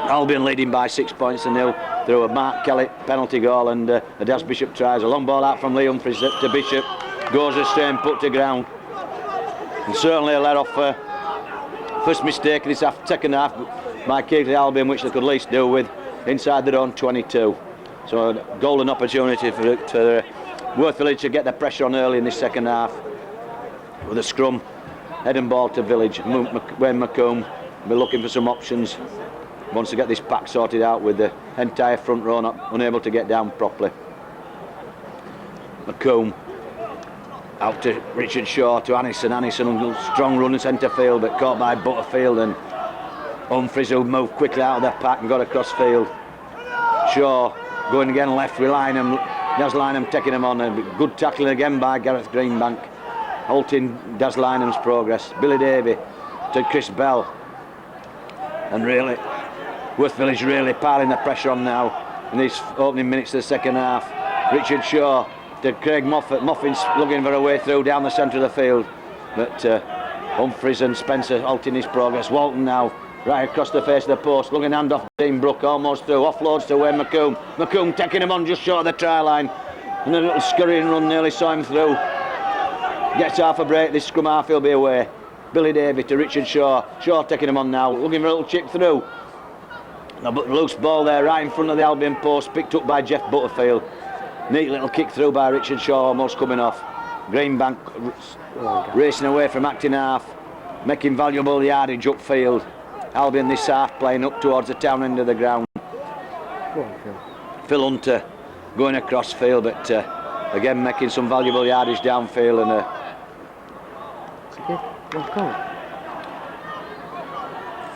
Albion leading by 6 points to 0 through a Mark Kelly penalty goal, and a Daz Bishop tries. A long ball out from Lee Humphries to Bishop. Goes astray and put to ground. And certainly a let-off first mistake in this second half by Keighley Albion, which they could at least do with inside their own 22. So a golden opportunity for Worth Village to get the pressure on early in this second half. With a scrum, head and ball to Village. Wayne McComb will be looking for some options. Wants to get this pack sorted out, with the entire front row unable to get down properly. McComb out to Richard Shaw to Annison. Annison, strong run in centre field, but caught by Butterfield, and Humphries, who moved quickly out of that pack and got across field. Shaw going again left with Lynham. Daz Lynham taking him on. A good tackling again by Gareth Greenbank, halting Daz Lynham's progress. Billy Davey to Chris Bell, and really Worth Village really piling the pressure on now in these opening minutes of the second half. Richard Shaw to Craig Moffat. Moffin's looking for a way through down the centre of the field, but Humphreys and Spencer halting his progress. Walton now right across the face of the post, looking hand off Dean Brook, almost through, offloads to Wayne McComb. McComb taking him on just short of the try line, and a little scurrying run nearly saw him through. Gets half a break, this scrum half he'll be away. Billy Davey to Richard Shaw. Shaw taking him on now, looking for a little chip through. A loose ball there right in front of the Albion post, picked up by Jeff Butterfield. Neat little kick through by Richard Shaw, almost coming off. Greenbank racing away from acting half, making valuable yardage upfield. Albion this half playing up towards the town end of the ground. Phil Hunter going across field, but again making some valuable yardage downfield, and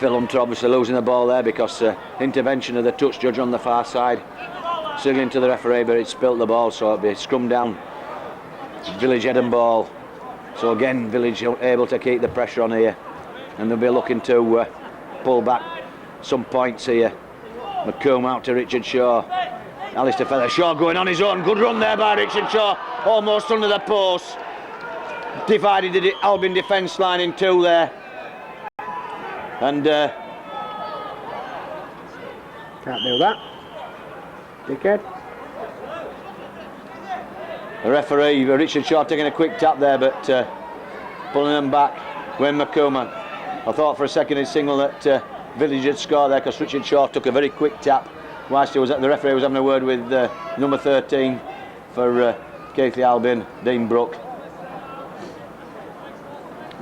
Phil Hunter obviously losing the ball there because intervention of the touch judge on the far side, signalling to the referee, but it spilt the ball, so it'll be scrum down. Village head and ball. So again, Village able to keep the pressure on here, and they'll be looking to pull back some points here. McComb out to Richard Shaw. Alistair Feather. Shaw going on his own. Good run there by Richard Shaw. Almost under the post. Divided the Albion defence line in two there. And can't do that. Dickhead. The referee, Richard Shaw, taking a quick tap there, but pulling them back. Wayne McComb. I thought for a second he'd signal that Village had scored there, because Richard Shaw took a very quick tap whilst the referee was having a word with number 13 for Keighley Albion, Dean Brook.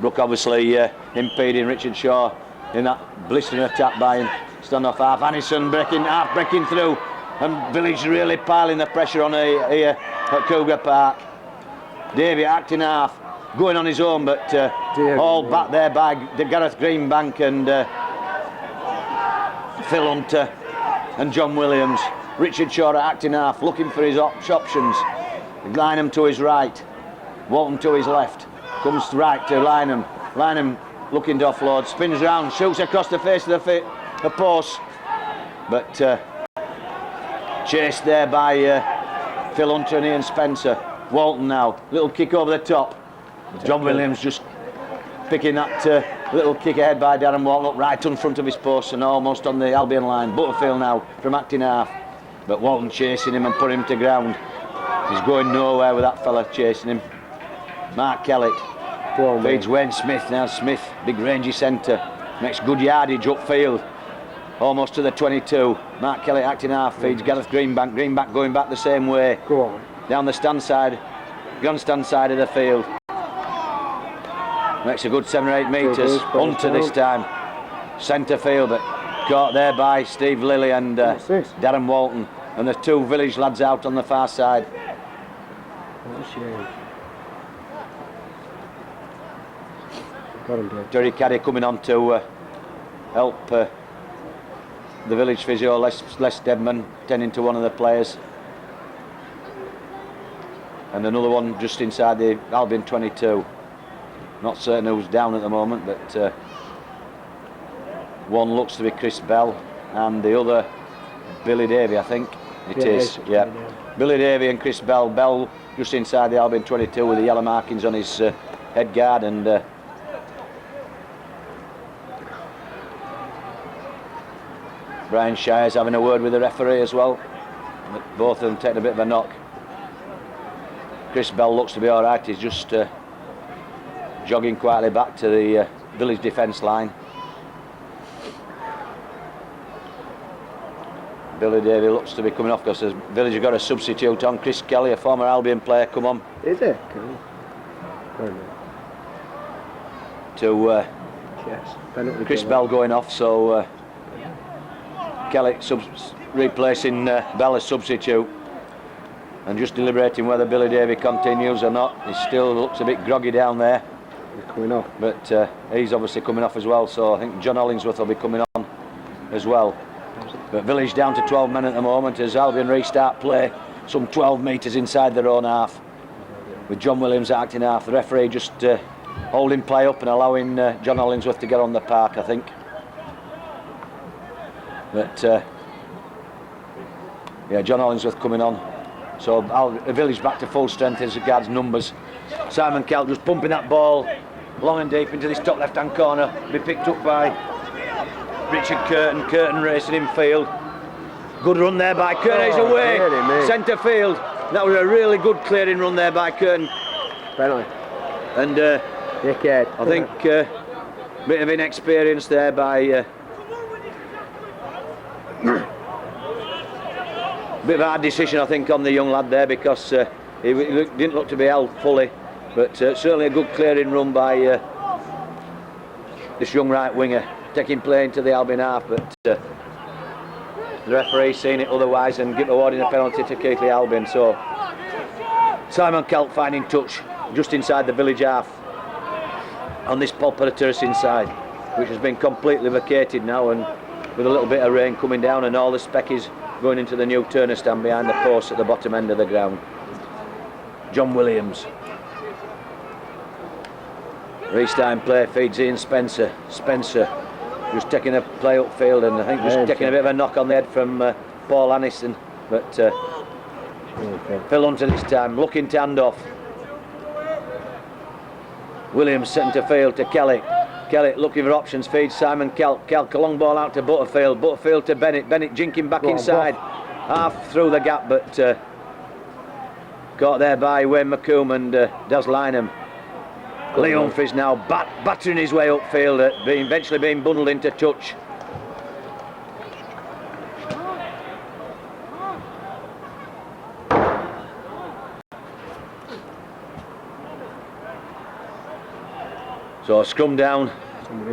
Brook obviously impeding Richard Shaw in that blistering attack by him. Stand off half. Addison breaking through, and Village really piling the pressure on here at Cougar Park. Davey acting half, going on his own, but all back there by Gareth Greenbank and Phil Hunter and John Williams. Richard Shaw at acting half, looking for his options. Lynham to his right, Walton to his left. Comes right to Lynham. Lynham looking to offload, spins round, shoots across the face of the post, but chased there by Phil Hunter and Ian Spencer. Walton now, little kick over the top. John Williams just picking that little kick ahead by Darren Walton up right in front of his post and almost on the Albion line. Butterfield now from acting half, but Walton chasing him and putting him to ground. He's going nowhere with that fella chasing him. Mark Kellett feeds Wayne Smith. Now Smith, big rangy centre, makes good yardage upfield, almost to the 22. Mark Kellett acting half, feeds Gareth Greenbank. Greenbank going back the same way. Go on. Down the grandstand side of the field. Makes a good 7 or 8 metres. Hunter this time, centre field, but caught there by Steve Lilly and Darren Walton, and the two Village lads out on the far side. What a shame. Terry Caddy coming on to help the Village physio, Les Deadman, tending to one of the players, and another one just inside the Albion 22. Not certain who's down at the moment, but one looks to be Chris Bell and the other Billy Davey, I think it is. Yeah, Billy Davey and Chris Bell. Bell just inside the Albion 22 with the yellow markings on his head guard, and Brian Shires having a word with the referee as well. But both of them taking a bit of a knock. Chris Bell looks to be all right. He's just jogging quietly back to the Village defence line. Billy Davey looks to be coming off because the Village have got a substitute on. Chris Kelly, a former Albion player, come on. Is it? Cool. To yes. Chris Bell going off, so Kelly replacing Bell as substitute, and just deliberating whether Billy Davey continues or not. He still looks a bit groggy down there. He's coming off. But he's obviously coming off as well, so I think John Hollingsworth will be coming on as well. But Village down to 12 men at the moment as Albion restart play some 12 metres inside their own half, with John Williams acting half. The referee just holding play up and allowing John Hollingsworth to get on the park, I think. But yeah, John Hollingsworth coming on. So the Village back to full strength as regards numbers. Simon Kelt just pumping that ball long and deep into this top left-hand corner. Be picked up by Richard Curtin. Curtin racing in field. Good run there by Curtin. He's away. Centre field. That was a really good clearing run there by Curtin. Penalty. And I think bit of inexperience there by. Bit of a hard decision, I think, on the young lad there, because he didn't look to be held fully, but certainly a good clearing run by this young right winger, taking play into the Albion half, but the referee seen it otherwise and awarding a penalty to Keighley Albion. So Simon Kelt finding touch just inside the Village half on this pulpit terrace inside, which has been completely vacated now, and with a little bit of rain coming down and all the speckies going into the new Turner stand behind the post at the bottom end of the ground. John Williams. Restime play feeds in Spencer. Spencer just taking a play upfield, and I think just taking a bit of a knock on the head from Paul Aniston, but Phil Hunter this time looking to hand off. Williams setting to field to Kelly. Kelly looking for options, feeds Simon Kelt. Kelt, a long ball out to Butterfield. Butterfield to Bennett. Bennett jinking back inside. Half through the gap, but caught there by Wayne McComb and Daz Lynham. Lee Humphries now battering his way upfield, eventually being bundled into touch. So scrum down,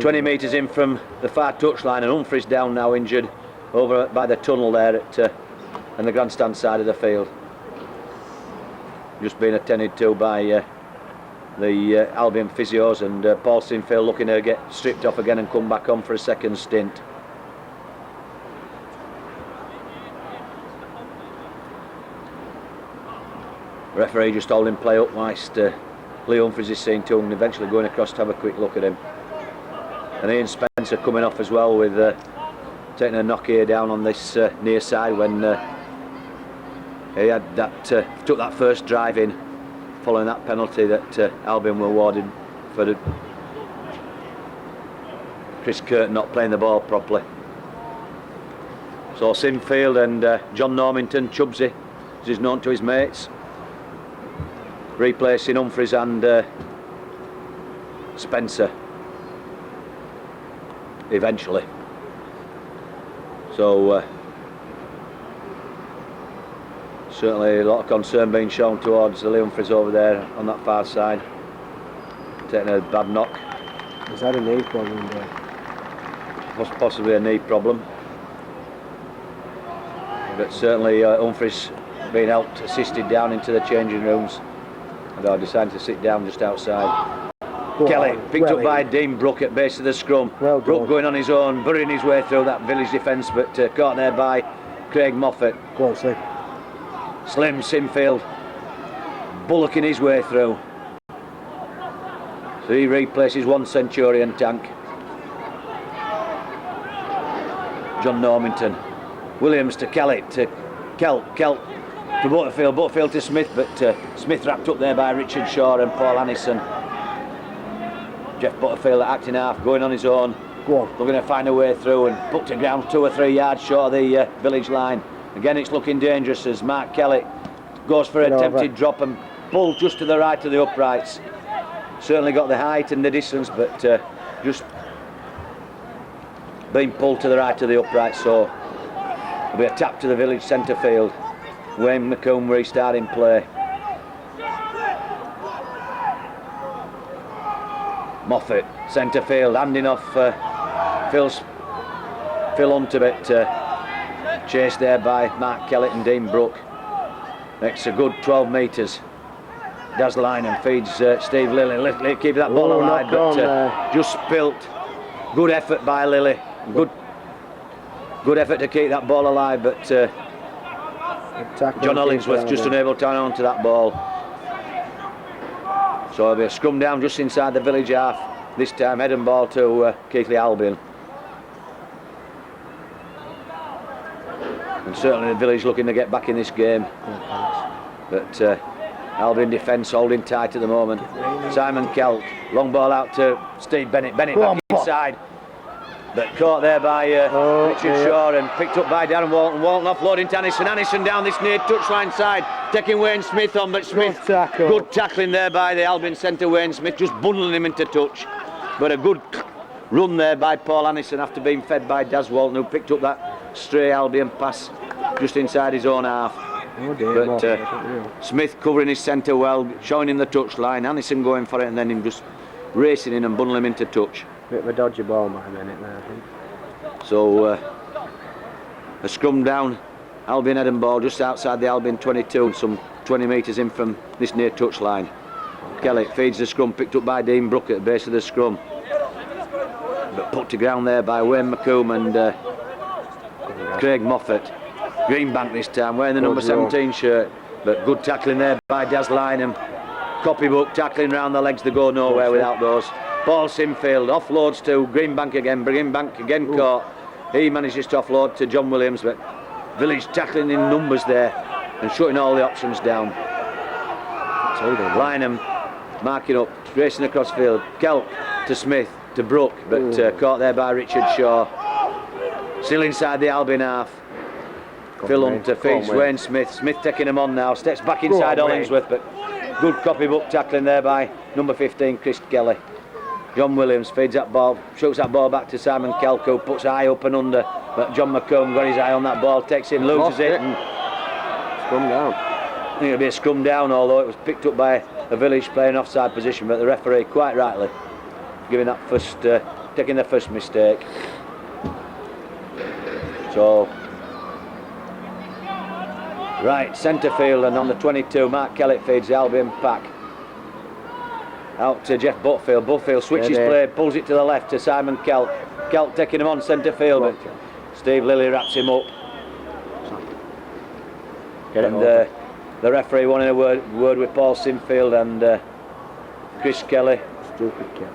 20 metres in from the far touchline, and Humphries down now, injured over by the tunnel there at and the grandstand side of the field. Just being attended to by the Albion physios, and Paul Sinfield looking to get stripped off again and come back on for a second stint. Referee just holding play up whilst Lee Humphries is seen to, and eventually going across to have a quick look at him. And Ian Spencer coming off as well, with taking a knock here down on this near side when he had that took that first drive in following that penalty that Albion were awarded for Chris Curtin not playing the ball properly. So Sinfield and John Normington, Chubsy as he's known to his mates, replacing Humphries and Spencer eventually. So certainly a lot of concern being shown towards the Lee Humphries over there on that far side, taking a bad knock. He's had a knee problem there. Possibly a knee problem, but certainly Humphries being helped, assisted down into the changing rooms, and I decided to sit down just outside. Kelly picked up by Dean Brook at base of the scrum. Brook going on his own, burying his way through that Village defence, but caught there by Craig Moffat. Go on, Slim. Slim Sinfield bullocking his way through. So he replaces one Centurion tank. John Normington. Williams to Kelly, to Kelt to Butterfield to Smith, but Smith wrapped up there by Richard Shaw and Paul Annison. Jeff Butterfield acting half, going on his own, looking to find a way through and put to ground 2 or 3 yards short of the Village line. Again, it's looking dangerous as Mark Kelly goes for an attempted drop and pulled just to the right of the uprights. Certainly got the height and the distance, but just being pulled to the right of the uprights. So there'll be a tap to the Village centre field. Wayne McComb restarting play. Moffat, centre field, handing off Phil Hunter, but chased there by Mark Kellett and Dean Brook. Next a good 12 metres. Daz Lynham feeds Steve Lilly, keep that ball alive, but just spilt. Good effort by Lilly, good effort to keep that ball alive, but Tackling Hollingsworth just unable to hang on to that ball. So it'll be a scrum down just inside the village half. This time head and ball to Keighley Albion. And certainly the village looking to get back in this game. But Albion defence holding tight at the moment. Simon Kelt, long ball out to Steve Bennett. Bennett back inside. But caught there by Richard Shaw and picked up by Darren Walton. Walton offloading to Annison. Annison down this near touchline side, taking Wayne Smith on, but Smith, good tackling there by the Albion centre. Wayne Smith just bundling him into touch. But a good run there by Paul Annison after being fed by Daz Walton, who picked up that stray Albion pass just inside his own half. But Smith covering his centre well, showing him the touchline. Annison going for it and then him just racing in and bundling him into touch. Bit of a dodgy ball by Bennett there, I think. So a scrum down, Albion head and ball just outside the Albion 22, some 20 metres in from this near touchline. Kelly feeds the scrum, picked up by Dean Brook at the base of the scrum. But put to ground there by Wayne McComb and Craig Moffat. Greenbank this time, wearing the number 17 shirt. But good tackling there by Daz Lynham. Copybook tackling round the legs, they go nowhere without those. Paul Sinfield offloads to Greenbank again. Greenbank again caught. He manages to offload to John Williams, but Village tackling in numbers there and shutting all the options down. Lynham marking up, racing across field. Kelp to Smith to Brook, but caught there by Richard Shaw. Still inside the Albion half. Phil Hunter feeds Wayne Smith. Smith taking him on now. Steps back inside Hollingsworth, but good copybook tackling there by number 15 Chris Kelly. John Williams feeds that ball, shoots that ball back to Simon Kelk, who puts eye up and under, but John McComb got his eye on that ball, takes it, loses it, and scrum down. I think it'll be a scrum down, although it was picked up by a Village playing offside position, but the referee quite rightly giving that first, taking the first mistake. So right, centre field, and on the 22 Mark Kellett feeds the Albion pack out to Jeff Butfield. Butfield switches play, pulls it to the left to Simon Kelt. Kelt taking him on centre field, but Steve Lilly wraps him up. And the referee wanted a word with Paul Sinfield and Chris Kelly.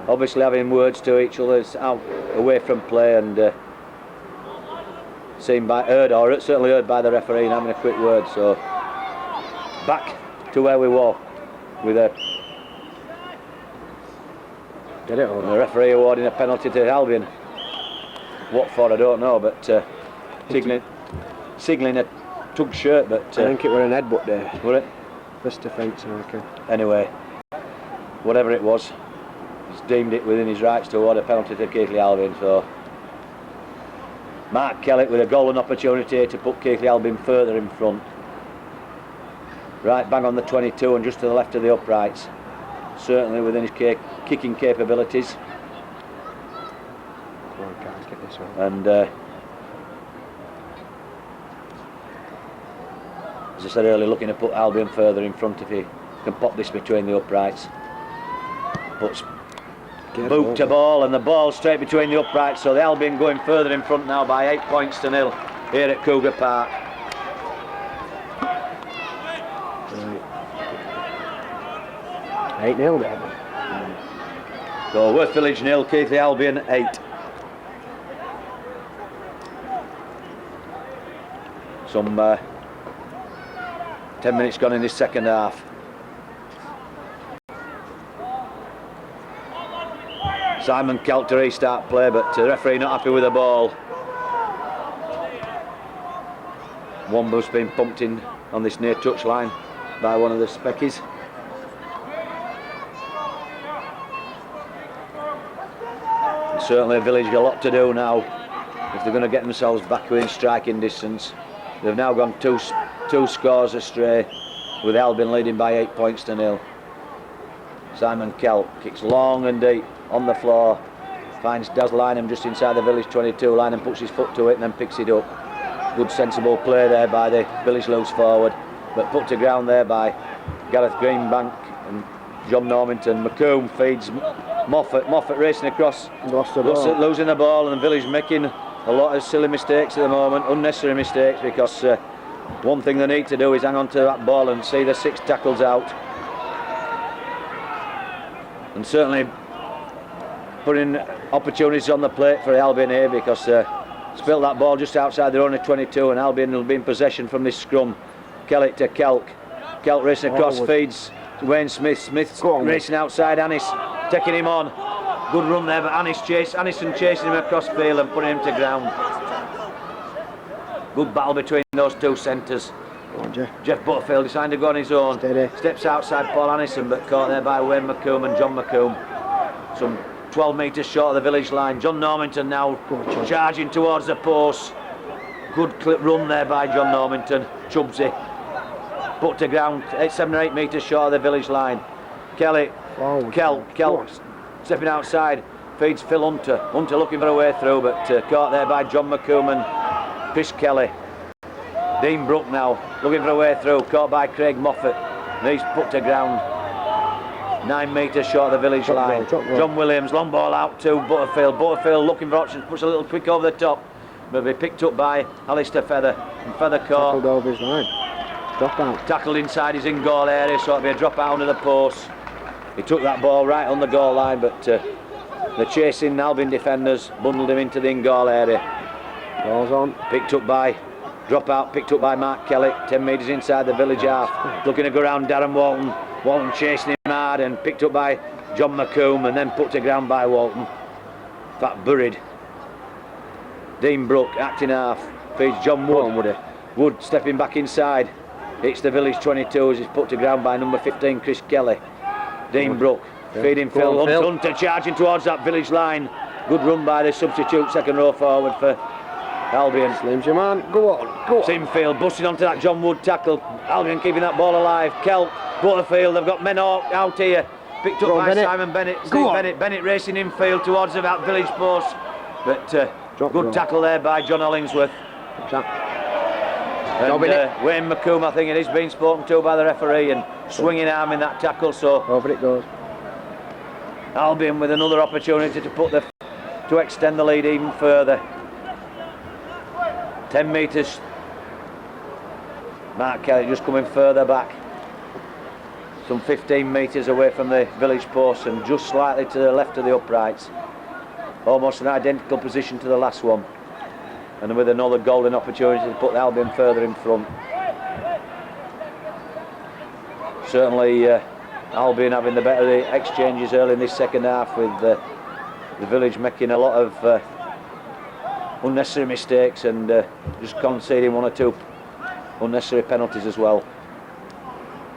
Obviously having words to each other out away from play, and seen by certainly heard by the referee and having a quick word. So back to where we were with a the referee awarding a penalty to Albion. What for I don't know, but signalling a tug shirt. But I think it were an headbutt there. Were it? First offence, okay. Anyway, whatever it was, he's deemed it within his rights to award a penalty to Keighley Albion. So Mark Kellett with a golden opportunity to put Keighley Albion further in front. Right bang on the 22 and just to the left of the uprights. Certainly within his kicking capabilities. Come on, guys, get this one. And as I said earlier, looking to put Albion further in front if he can pop this between the uprights. Puts boot to ball, and the ball straight between the uprights, so the Albion going further in front now by 8 points to 0 here at Cougar Park. 8-0 there. So Worth Village 0, Keighley Albion 8. Some 10 minutes gone in this second half. Simon Kelt to restart play, but the referee not happy with the ball. Wombo's been pumped in on this near touch line by one of the speckies. And certainly Village got a lot to do now if they're going to get themselves back within striking distance. They've now gone two scores astray, with Albion leading by 8 points to 0. Simon Kelt kicks long and deep on the floor, finds Daz Lynham just inside the Village 22. Lynham puts his foot to it and then picks it up. Good sensible play there by the Village loose forward, but put to ground there by Gareth Greenbank and John Normanton. McComb feeds Moffat. Moffat racing across, losing the ball, and the Village making a lot of silly mistakes at the moment, unnecessary mistakes, because One thing they need to do is hang on to that ball and see the 6 tackles out. And certainly putting opportunities on the plate for Albion here, because spilt that ball just outside their own 22, and Albion will be in possession from this scrum. Kelly to Kelk. Kelk racing across, feeds to Wayne Smith. Smith's racing outside Annis, taking him on. Good run there, but Annison chasing him across field and putting him to ground. Good battle between those two centres. Jeff Butterfield deciding to go on his own. Steady. Steps outside Paul Annison, but caught there by Wayne McComb and John McComb. Some 12 metres short of the village line. John Normington now charging towards the post. Good clip run there by John Normington. Chubsy put to ground 7 or 8 metres short of the village line. Kelly, Kelk stepping outside, feeds Phil Hunter. Hunter looking for a way through, but caught there by John McComb and Chris Kelly. Dean Brook now looking for a way through, caught by Craig Moffat, and he's put to ground 9 metres short of the village line. John Williams, long ball out to Butterfield. Butterfield looking for options, puts a little quick over the top, but be picked up by Alistair Feather, and Feather caught. Tackled over his line. Drop out. Tackled inside his in-goal area, so it'll be a drop out under the post. He took that ball right on the goal line, but the chasing Albion defenders bundled him into the in-goal area. Ball's on. Picked up by, drop out, picked up by Mark Kelly, 10 metres inside the village half. Looking to go around Darren Walton. Walton chasing him hard and picked up by John McComb and then put to ground by Walton. That buried. Dean Brook acting half, feeds John Wood. Wood stepping back inside. Hits the village 22 as he's put to ground by number 15 Chris Kelly. Dean Brook feeding Phil Hunter charging towards that village line. Good run by the substitute second row forward for Albion. Slims your man. Go on. Go on. Simfield busting onto that John Wood tackle. Albion keeping that ball alive. Kelk, Butterfield, they've got men out here. Picked up by Bennett. Simon Bennett. Bennett racing infield towards that village post. But good tackle there by John Hollingsworth. And Wayne McComb, I think it is being spoken to by the referee, and swinging arm in that tackle. So over it goes. Albion with another opportunity to extend the lead even further. 10 metres. Mark Kelly just coming further back, some 15 metres away from the village post and just slightly to the left of the uprights. Almost an identical position to the last one, and with another golden opportunity to put Albion further in front. Certainly Albion having the better of the exchanges early in this second half, with the village making a lot of unnecessary mistakes and just conceding 1 or 2 unnecessary penalties as well.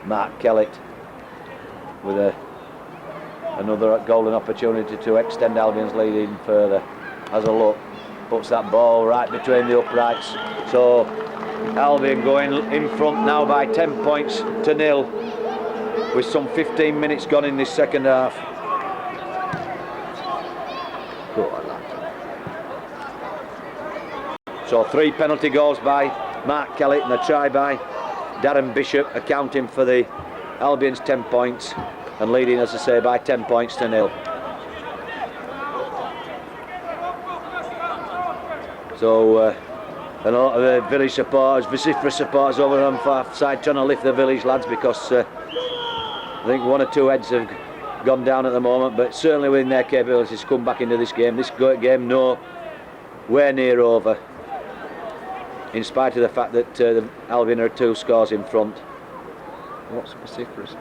Mark Kellett with another golden opportunity to extend Albion's lead even further. Has a look, puts that ball right between the uprights. So Albion going in front now by 10 points to 0 with some 15 minutes gone in this second half. So 3 penalty goals by Mark Kellett and a try by Darren Bishop, accounting for the Albion's 10 points and leading, as I say, by 10 points to 0. So a lot of the village supporters, vociferous supporters over on the far side, trying to lift the village lads, because I think 1 or 2 heads have gone down at the moment, but certainly within their capabilities to come back into this game. This game nowhere near over, in spite of the fact that the Albion are 2 scores in front. What's vociferous?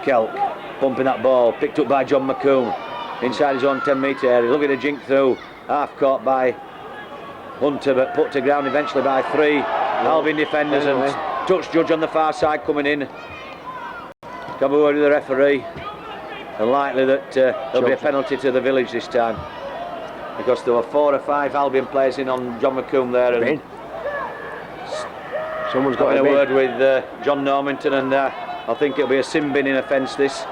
Kelk pumping that ball, picked up by John McComb inside his own 10 metre area, looking to jink through, half caught by Hunter but put to ground eventually by 3 Albion defenders, and touch judge on the far side coming in. Come over to the referee, and likely that there'll be a penalty to the village this time, because there were 4 or 5 Albion players in on John McComb there, and someone's got a word with John Normington, and I think it'll be a sin binning offence this.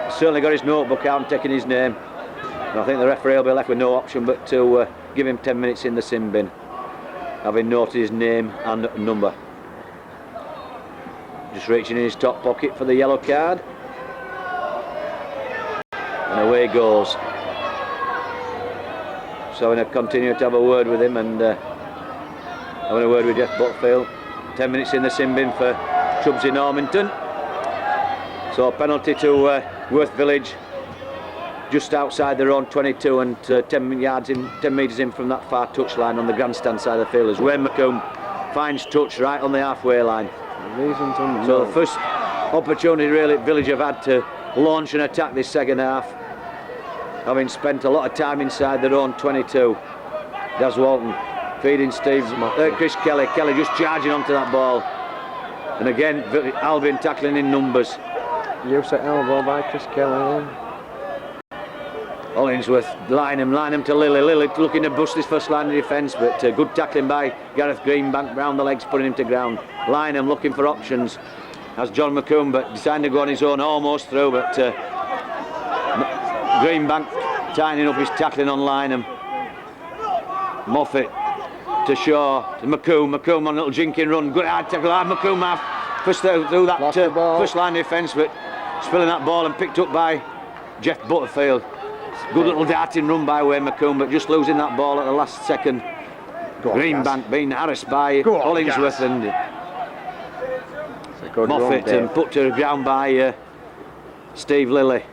He's certainly got his notebook out and taking his name, and I think the referee will be left with no option but to give him 10 minutes in the sin bin, having noted his name and number. Just reaching in his top pocket for the yellow card, and away goes. So I'm going to continue to have a word with him, and having a word with Jeff Butterfield. 10 minutes in the sin bin for Chubbsy Normanton. So penalty to Worth Village, just outside their own 22 and 10 metres in from that far touchline on the grandstand side of the field as Wayne McComb finds touch right on the halfway line. So the first opportunity really Village have had to launch an attack this second half, having spent a lot of time inside their own 22. Des Walton feeding Chris Kelly. Kelly just charging onto that ball. And again, Albion tackling in numbers. Use at elbow by Chris Kelly. Hollingsworth, Lynham to Lilly. Lilly looking to bust his first line of defence, but good tackling by Gareth Greenbank round the legs, putting him to ground. Lynham looking for options as John McComb, but deciding to go on his own, almost through, but Greenbank tightening up his tackling on Lynham. Moffat to Shaw, to McComb on a little jinking run, good hard tackle, McComb half pushed through that first line defence, but spilling that ball and picked up by Jeff Butterfield. Good little darting run by Wayne McComb, but just losing that ball at the last second. Greenbank being harassed by Hollingsworth and Moffat, and put to the ground by Steve Lilly.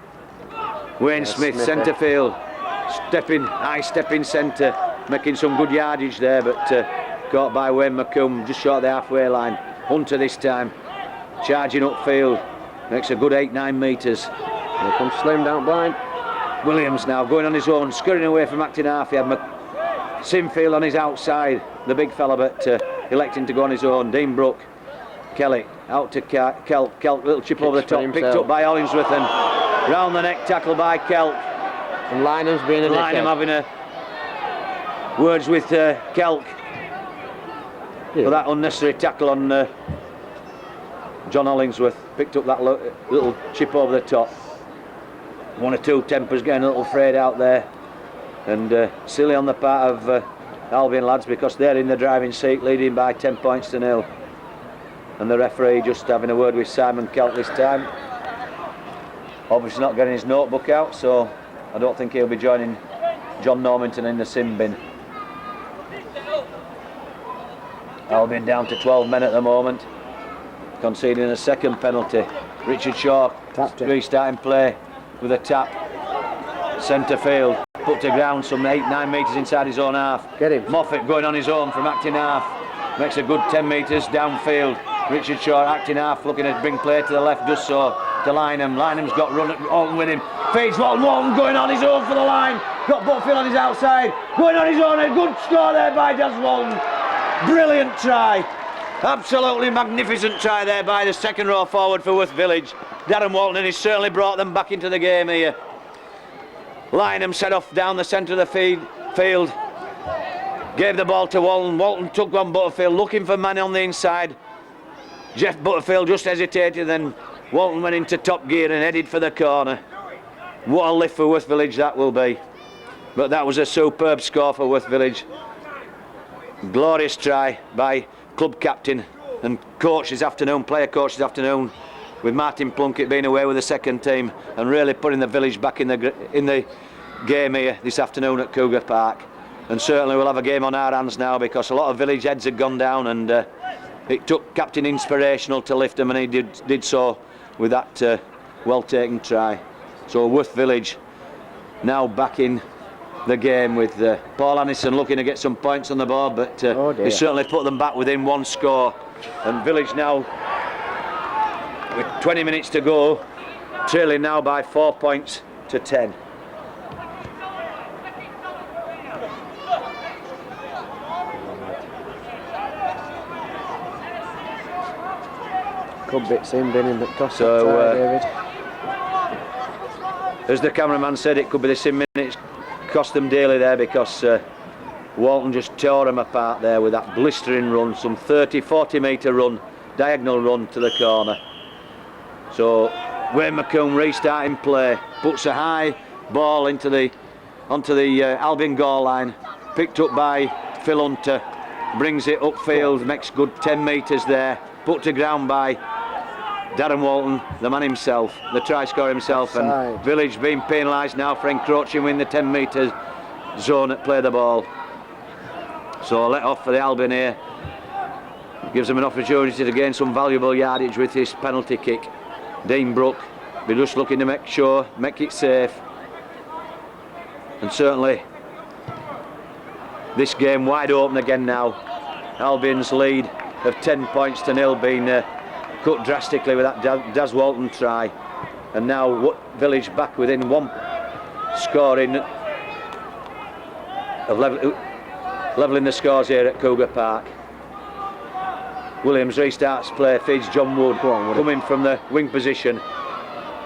Wayne Smith, centre field, high stepping centre, making some good yardage there, but caught by Wayne McComb just short of the halfway line. Hunter this time, charging upfield, makes a good 8-9 metres. Here comes Slim down blind. Williams now going on his own, scurrying away from acting half. He had Sinfield on his outside, the big fella, but electing to go on his own. Dean Brook, Kelly out to Kelk, little chip over the top, picked up by Hollingsworth and round the neck tackle by Kelk. And Lynham's being a Lynham having words with Kelk for that unnecessary tackle on John Hollingsworth. Picked up that little chip over the top. One or two tempers getting a little frayed out there, and silly on the part of Albion lads, because they're in the driving seat, leading by 10 points to 0. And the referee just having a word with Simon Kelk this time. Obviously not getting his notebook out, so I don't think he'll be joining John Normanton in the sin bin. Albion down to 12 men at the moment, conceding a second penalty. Richard Shaw restarting play with a tap, centre field, put to ground some 8-9 metres inside his own half. Get him. Moffat going on his own from acting half, makes a good 10 metres downfield. Richard Shaw acting half, looking to bring play to the left, does so to Lynham. Lynham's got run at Walton with him, feeds Walton, Walton going on his own for the line, got Butterfield on his outside, going on his own, a good score there by Des Walton. Brilliant try, absolutely magnificent try there by the second row forward for Worth Village. Darren Walton, and he's certainly brought them back into the game here. Lynham set off down the centre of the field, gave the ball to Walton. Walton took on Butterfield, looking for man on the inside. Jeff Butterfield just hesitated, then Walton went into top gear and headed for the corner. What a lift for Worth Village that will be. But that was a superb score for Worth Village. Glorious try by club captain and coach this afternoon, player coach this afternoon, with Martin Plunkett being away with the second team, and really putting the Village back in the game here this afternoon at Cougar Park. And certainly we'll have a game on our hands now, because a lot of Village heads had gone down, and it took Captain Inspirational to lift them, and he did so with that well taken try. So Worth Village now back in the game with Paul Annison looking to get some points on the board, but he certainly put them back within one score. And Village now, with 20 minutes to go, trailing now by 4 points to 10. Good bits in bin that cost David. As the cameraman said, it could be the same minutes cost them dearly there, because Walton just tore them apart there with that blistering run, some 30-40 metre run, diagonal run to the corner. So Wayne McComb restarting play, puts a high ball onto the Albion goal line, picked up by Phil Hunter, brings it upfield, makes good 10 metres there, put to ground by Darren Walton, the man himself, the try scorer himself. And Village being penalised now for encroaching within the 10 metre zone at play the ball. So let off for the Albion here. Gives them an opportunity to gain some valuable yardage with his penalty kick. Dean Brook, they're just looking to make sure, make it safe. And certainly this game wide open again now. Albion's lead of 10 points to 0 being cut drastically with that Daz Walton try. And now Village back within one scoring of levelling the scores here at Cougar Park. Williams restarts play, feeds John Wood, coming from the wing position.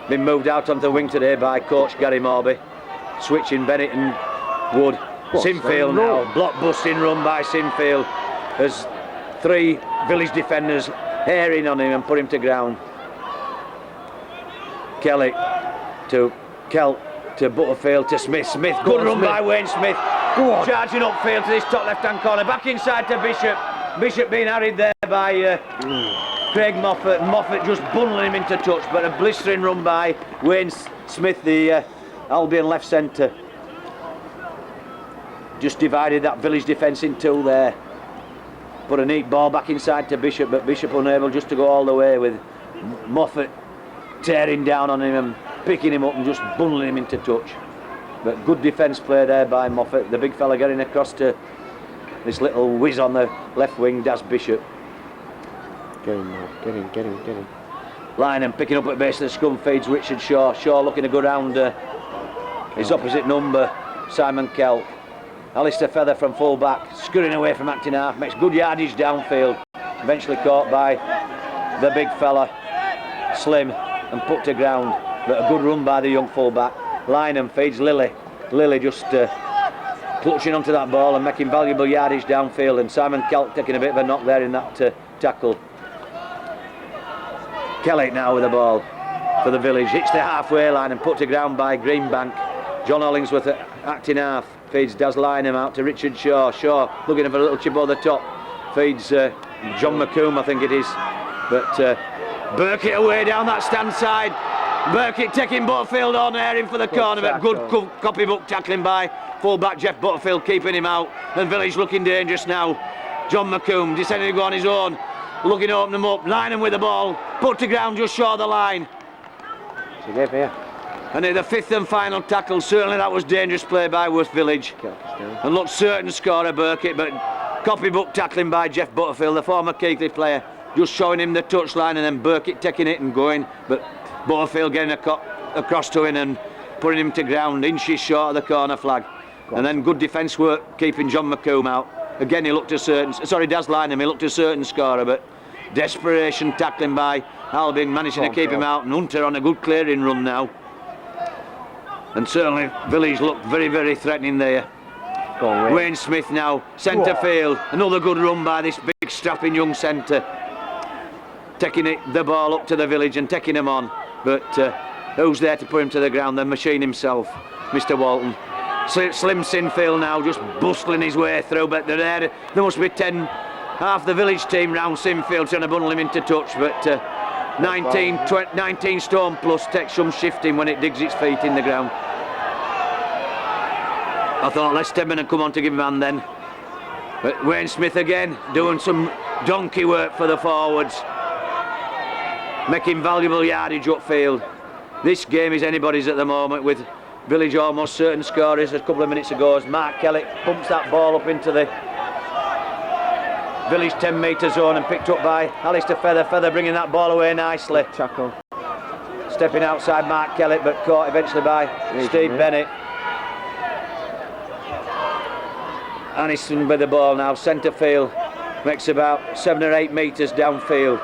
Been moved out onto the wing today by coach Gary Morby. Switching Bennett and Wood. Sinfield now, block busting run by Sinfield as 3 Village defenders herring on him and put him to ground. Kelly to Kelt to Butterfield to Smith. Good run by Wayne Smith. Charging upfield to this top left hand corner. Back inside to Bishop. Bishop being harried there by Craig Moffat. Moffat just bundling him into touch, but a blistering run by Wayne Smith, the Albion left centre. Just divided that Village defence in two there. Put a neat ball back inside to Bishop, but Bishop unable just to go all the way, with Moffat tearing down on him and picking him up and just bundling him into touch. But good defence play there by Moffat. The big fella getting across to this little whiz on the left wing, Daz Bishop. Get him now, get him. Lynham picking up at the base of the scrum, feeds Richard Shaw. Shaw looking to go round his opposite number, Simon Kelt. Alistair Feather from full back, scurrying away from acting half, makes good yardage downfield. Eventually caught by the big fella, Slim, and put to ground. But a good run by the young full back. Lynham feeds Lilly. Lilly just clutching onto that ball and making valuable yardage downfield, and Simon Kelt taking a bit of a knock there in that tackle. Kelly now with the ball for the Village, hits the halfway line and put to ground by Greenbank. John Hollingsworth at acting half, feeds Daz Lynham out to Richard Shaw. Shaw looking for a little chip over the top, feeds John McComb, I think it is, but Burkitt away down that stand side. Burkitt taking Butterfield on, airing for the corner, but good copybook tackling by full-back Jeff Butterfield, keeping him out, and Village looking dangerous now. John McComb descending to go on his own, looking to open them up. Lynham with the ball, put to ground just short of the line. And the 5th and final tackle, certainly that was dangerous play by Worth Village. And looked certain scorer Burkitt, but copybook tackling by Jeff Butterfield, the former Keighley player, just showing him the touchline, and then Burkitt taking it and going, but Butterfield getting across to him and putting him to ground, inches short of the corner flag. And then good defence work keeping John McComb out. Again, he looked a certain, Daz Lynham, he looked a certain scorer, but desperation tackling by Albion, managing to keep him out, and Hunter on a good clearing run now. And certainly Village looked very, very threatening there. Wayne Smith now, centre field, another good run by this big strapping young centre. Taking the ball up to the Village and taking him on, but who's there to put him to the ground? The machine himself, Mr. Walton. Slim Sinfield now just bustling his way through, but there must be half the Village team round Sinfield trying to bundle him into touch, but 19 stone plus takes some shifting when it digs its feet in the ground. I thought Les Stedman had come on to give him a hand then, but Wayne Smith again doing some donkey work for the forwards, making valuable yardage upfield. This game is anybody's at the moment, with Village almost certain scorers a couple of minutes ago as Mark Kelly pumps that ball up into the Village 10 metre zone and picked up by Alistair Feather. Feather bringing that ball away nicely. Tackle. Stepping outside Mark Kelly, but caught eventually by Steve Bennett. Aniston with the ball now, centre field, makes about 7 or 8 metres downfield.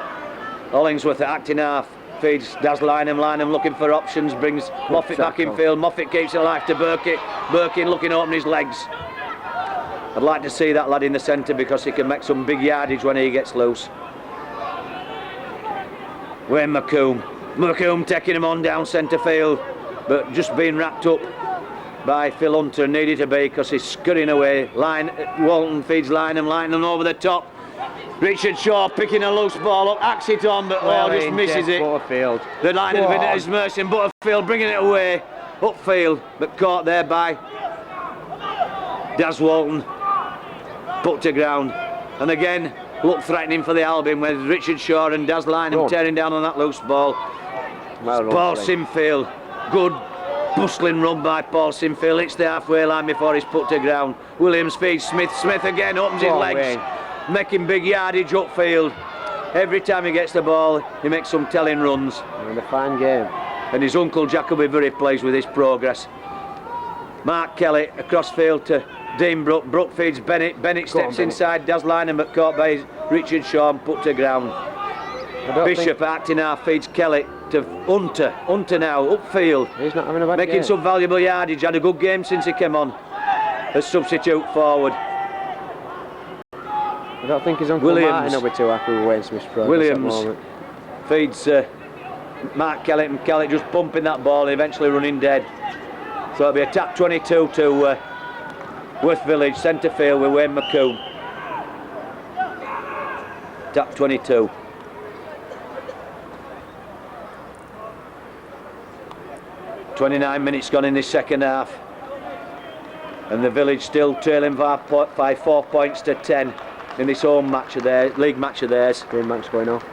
Hollingsworth at acting half, feeds Daz Lynham. Lynham looking for options, brings Moffat back in field. Moffat keeps it alive to Burkitt. Burkitt looking to open his legs. I'd like to see that lad in the centre because he can make some big yardage when he gets loose. Wayne McComb. McComb taking him on down centre field, but just being wrapped up by Phil Hunter, needed to be because he's scurrying away. Walton feeds Lynham. Lynham over the top. Richard Shaw picking a loose ball up, acts it on, but just misses it. Butterfield. The line has been at his mercy, and Butterfield bringing it away upfield, but caught there by Daz Walton. Put to ground, and again look threatening for the Albion with Richard Shaw and Daz Lynham tearing down on that loose ball. Paul Sinfield, good bustling run by Paul Sinfield, hits the halfway line before he's put to ground. Williams feeds Smith, Smith again opens his legs, making big yardage upfield. Every time he gets the ball, he makes some telling runs. And a fine game. And his uncle Jack will be very pleased with his progress. Mark Kelly across field to Dean Brook. Brook feeds Bennett. Bennett steps inside. Daz Lynham, but caught by Richard Shaw and put to ground. Bishop acting half feeds Kelly to Hunter. Hunter now upfield. He's not having a bad game. Making some valuable yardage. Had a good game since he came on as substitute forward. I don't think his uncle Martin will be too happy with Wayne Smith's progress. Williams feeds Mark Kelly, and Kelly just bumping that ball and eventually running dead. So it'll be a tap 22 to Worth Village, centre field with Wayne McComb. Tap 22. "29 minutes gone in this second half, and the Village still trailing by 4 points to 10 in this home match of theirs, league match of theirs. Greenbank's going off.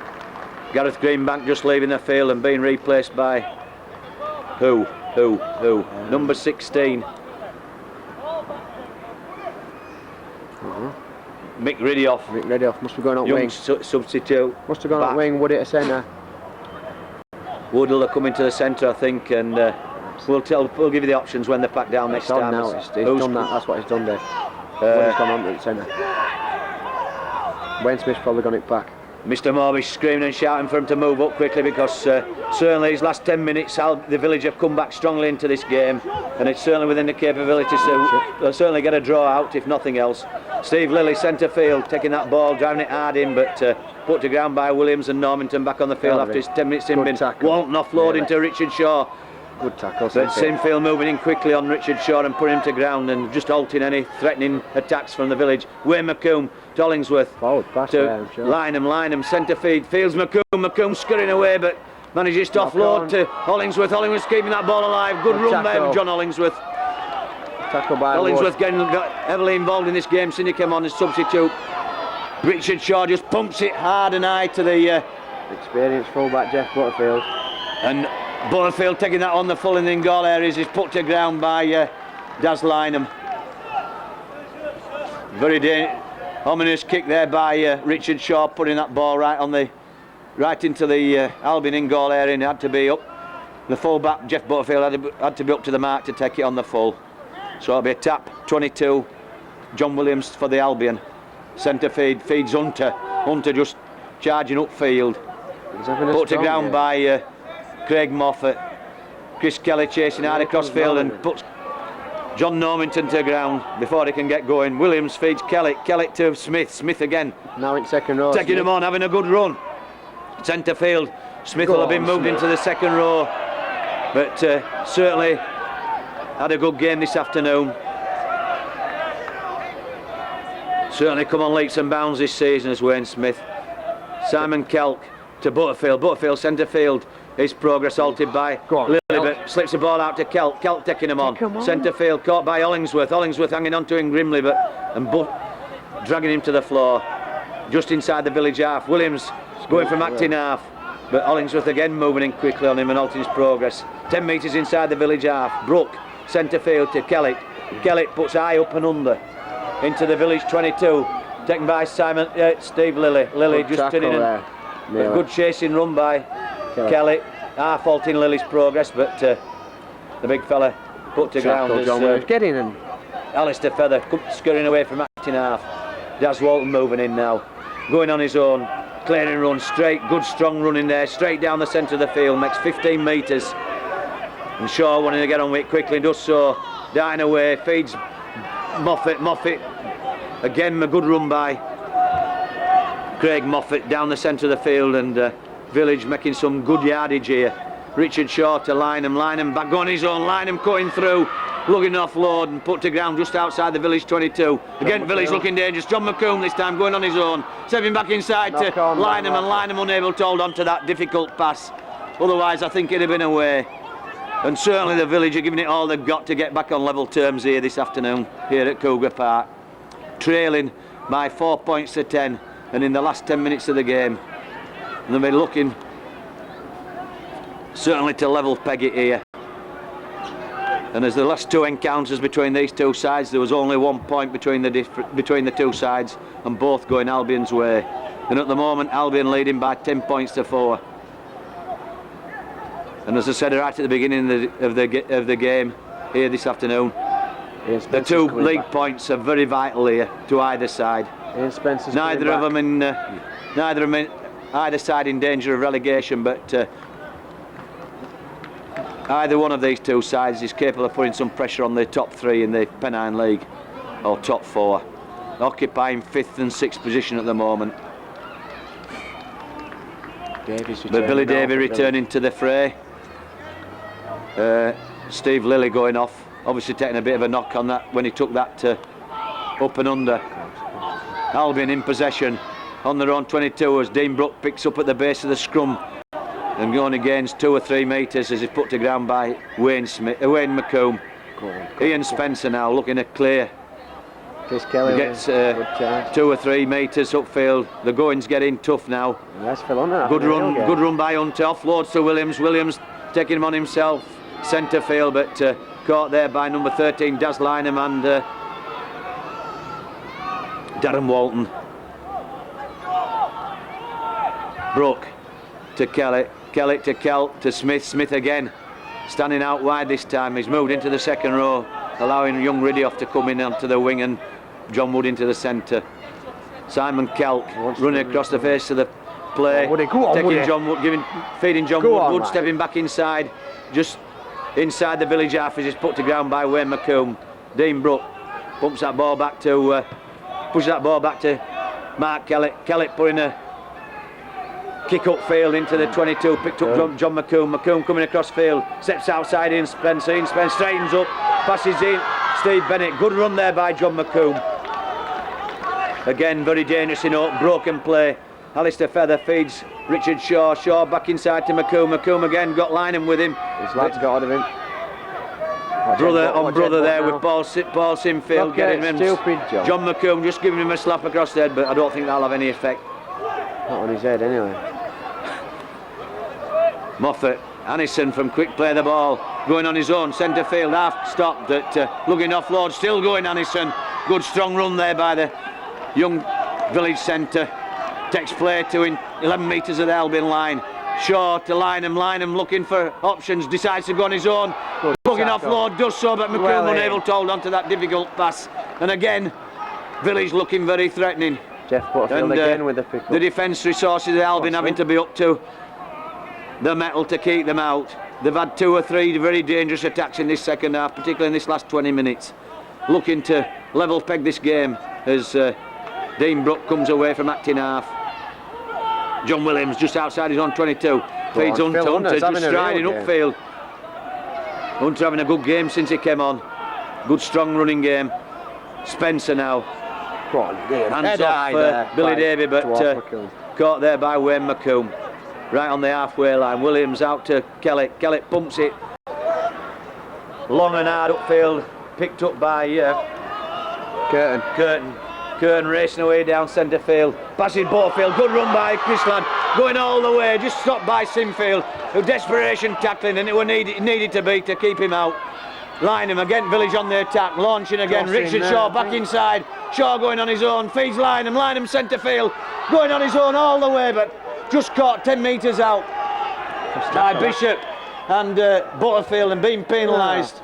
Gareth Greenbank just leaving the field and being replaced by who? Number 16. Mick Ridioff. Mick Ridioff must be going up young wing. Substitute. Must have gone up wing. Woody at centre. Woodall are coming to the centre, I think, and we'll give you the options when they're packed down next time. Now. He's done that. That's what he's done there. Woody's gone on to the centre. Wayne Smith's probably got it back. Mr. Morbish screaming and shouting for him to move up quickly, because certainly his last 10 minutes the Village have come back strongly into this game, and it's certainly within the capabilities to certainly get a draw out, if nothing else. Steve Lilly, centre field, taking that ball, driving it hard in, but put to ground by Williams, and Normanton back on the field after his 10 minutes in bin. Walton offloading to Richard Shaw. Good tackle. But Sinfield moving in quickly on Richard Shaw and putting him to ground and just halting any threatening attacks from the Village. Wayne McComb to Hollingsworth. Forward pass to there, sure. Lynham, centre feed, fields McComb scurrying away, but manages to offload to Hollingsworth. Hollingsworth keeping that ball alive. Good run there from John Hollingsworth. Tackle by Hollingsworth got heavily involved in this game since he came on as substitute. Richard Shaw just pumps it hard and high to the experienced fullback Jeff Butterfield. And Butterfield taking that on the full and in goal areas is put to ground by Daz Lynham. Very ominous kick there by Richard Shaw, putting that ball right into the Albion in goal area, and it had to be up. The fullback Jeff Butterfield had to be up to the mark to take it on the full. So it'll be a tap 22. John Williams for the Albion. Centre feeds Hunter. Hunter just charging upfield. Put to ground by Craig Moffat. Chris Kelly chasing hard across field and puts John Normanton to ground before he can get going. Williams feeds Kelly. Kelly to Smith. Smith again. Now in second row. Taking him on, having a good run. Centre field. Smith will have been moved into the second row, but certainly had a good game this afternoon. Certainly come on leaps and bounds this season as Wayne Smith. Simon Kelk to Butterfield. Butterfield centre field. His progress halted by Lily, but slips the ball out to Kelk. Kelk taking him on. Centre field caught by Hollingsworth. Hollingsworth hanging on to him grimly, but dragging him to the floor. Just inside the Village half. Williams going from acting half, but Hollingsworth again moving in quickly on him and halting his progress. 10 metres inside the Village half. Brook centre field to Kelly. Kelly puts high up and under into the Village 22, taken by Steve Lilly. Lilly just turning in a good chasing run by Kelly. Half halting Lily's progress, but the big fella put to ground as getting in. Alistair Feather scurrying away from acting half. Daz Walton moving in now, going on his own, clearing run straight, good strong run in there, straight down the centre of the field, makes 15 metres. And Shaw wanting to get on with it quickly, does so, dying away, feeds Moffat again, a good run by Craig Moffat down the centre of the field, and Village making some good yardage here. Richard Shaw to Lynham back on his own, Lynham cutting through, looking offload and put to ground just outside the Village 22. Again Village looking dangerous. John McComb this time going on his own, stepping back inside to Lynham, and Lynham unable to hold on to that difficult pass. Otherwise I think it'd have been away. And certainly the Village are giving it all they've got to get back on level terms here this afternoon, here at Cougar Park. Trailing by 4 points to 10 and in the last 10 minutes of the game. And they'll be looking certainly to level peg it here. And as the last two encounters between these two sides, there was only 1 point between the two sides, and both going Albion's way. And at the moment, Albion leading by 10 points to 4. And as I said right at the beginning of the game here this afternoon, the two league points are very vital here to either side. Neither of them in either side in danger of relegation, but either one of these two sides is capable of putting some pressure on the top 3 in the Pennine League, or top 4, occupying 5th and 6th position at the moment. But Billy Davey returning to the fray. Steve Lilly going off, obviously taking a bit of a knock on that when he took that up and under. Albion in possession on their own 22 as Dean Brook picks up at the base of the scrum and going against 2 or 3 metres as he's put to ground by Wayne McComb. Ian Spencer now looking to clear. Chris Kelly he gets 2 or 3 metres upfield. The going's getting tough now. Good run by Hunter. Offloads to Williams. Williams taking him on himself. Centre field, but caught there by number 13 Daz Lynham and Darren Walton. Brook to Kelly. Kelly to Kelt to Smith. Smith again standing out wide this time. He's moved into the second row, allowing young Riddioff to come in onto the wing and John Wood into the centre. Simon Kelt running across the face of the play, taking John Wood, feeding John Wood. Wood stepping back inside, just inside the village half as he's put to ground by Wayne McComb. Dean Brook pumps that ball back to, pushes that ball back to Mark Kellett. Kellett putting a kick up field into the 22, picked up John McComb. McComb coming across field, steps outside Ian Spencer. Ian Spencer straightens up, passes in Steve Bennett. Good run there by John McComb. Again, very dangerous in open, broken play. Alistair Feather feeds Richard Shaw. Shaw back inside to McComb. McComb again got Lynham with him. His lads got out of him. Brother there with Paul Simfield getting him. Stupid John McComb just giving him a slap across the head, but I don't think that'll have any effect. Not on his head anyway. Moffat, Annison from quick play the ball, going on his own, centre field, half stopped at looking offload, still going Annison. Good strong run there by the young village centre. Takes play to 11 metres of the Albion line. Shaw to Lynham. Lynham looking for options, decides to go on his own. Looking offload, does so, but McComb unable to hold on to that difficult pass. And again, Village looking very threatening. Jeff Butterfield again with the pick-up. The defence resources of Albion having to be up to the metal to keep them out. They've had 2 or 3 very dangerous attacks in this second half, particularly in this last 20 minutes. Looking to level peg this game as Dean Brook comes away from acting half. John Williams just outside his own 22. Feeds Hunter. Hunter just striding upfield. Hunter having a good game since he came on. Good strong running game. Spencer now. Hands off Billy Davey, but caught there by Wayne McComb. Right on the halfway line. Williams out to Kelly. Kelly pumps it long and hard upfield. Picked up by Curtin racing away down centre field. Passing Butterfield. Good run by Chrisland. Going all the way. Just stopped by Simfield. Who desperation tackling, and it was needed to be to keep him out. Lynham again, Village on the attack, launching again. Richard Shaw back inside. Shaw going on his own, feeds Lynham. Lynham centre field, going on his own all the way, but just caught 10 metres out by Bishop and Butterfield and being penalised.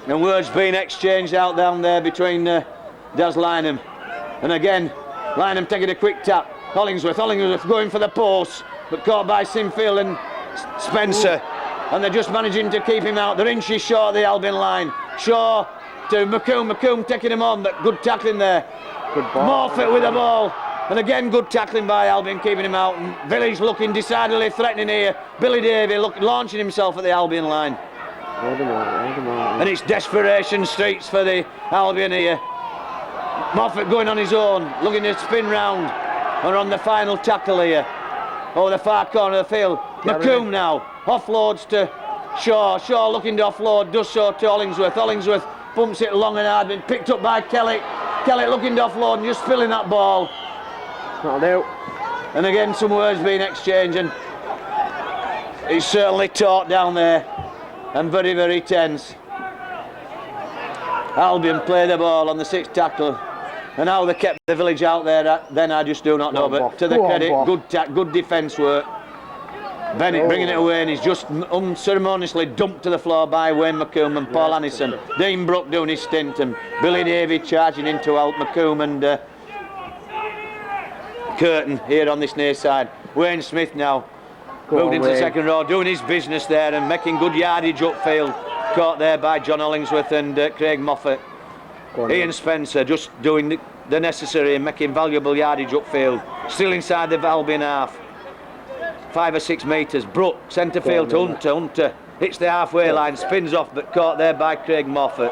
And words being exchanged out down there between Daz Lynham. And again, Lynham taking a quick tap. Hollingsworth going for the post, but caught by Simfield and Spencer. And they're just managing to keep him out. They're inches short of the Albion line. Shaw to McComb. McComb taking him on, but good tackling there. Good ball. Morfitt with the ball. And again, good tackling by Albion, keeping him out. And Village looking decidedly threatening here. Billy Davey launching himself at the Albion line. Hold him on. And it's desperation streets for the Albion here. Morfitt going on his own, looking to spin round. And on the final tackle here. Over the far corner of the field. McComb now. Offloads to Shaw. Shaw looking to offload, does so to Hollingsworth. Hollingsworth pumps it long and hard, been picked up by Kelly. Kelly looking to offload and just spilling that ball. That'll do. And again, some words being exchanged, and it's certainly taut down there and very, very tense. Albion play the ball on the 6th tackle, and how they kept the village out there, then I just do not know. But to the credit, good defence work. Bennett bringing it away, and he's just unceremoniously dumped to the floor by Wayne McComb and Paul Annison. Dean Brook doing his stint, and Billy Davey charging in to help McComb and Curtin here on this near side. Wayne Smith now moved into the second row, doing his business there and making good yardage upfield. Caught there by John Hollingsworth and Craig Moffat. Ian Spencer just doing the necessary and making valuable yardage upfield. Still inside the Albion half. 5 or 6 metres. Brook, centre field to Hunter. Hunter hits the halfway line, spins off, but caught there by Craig Moffat.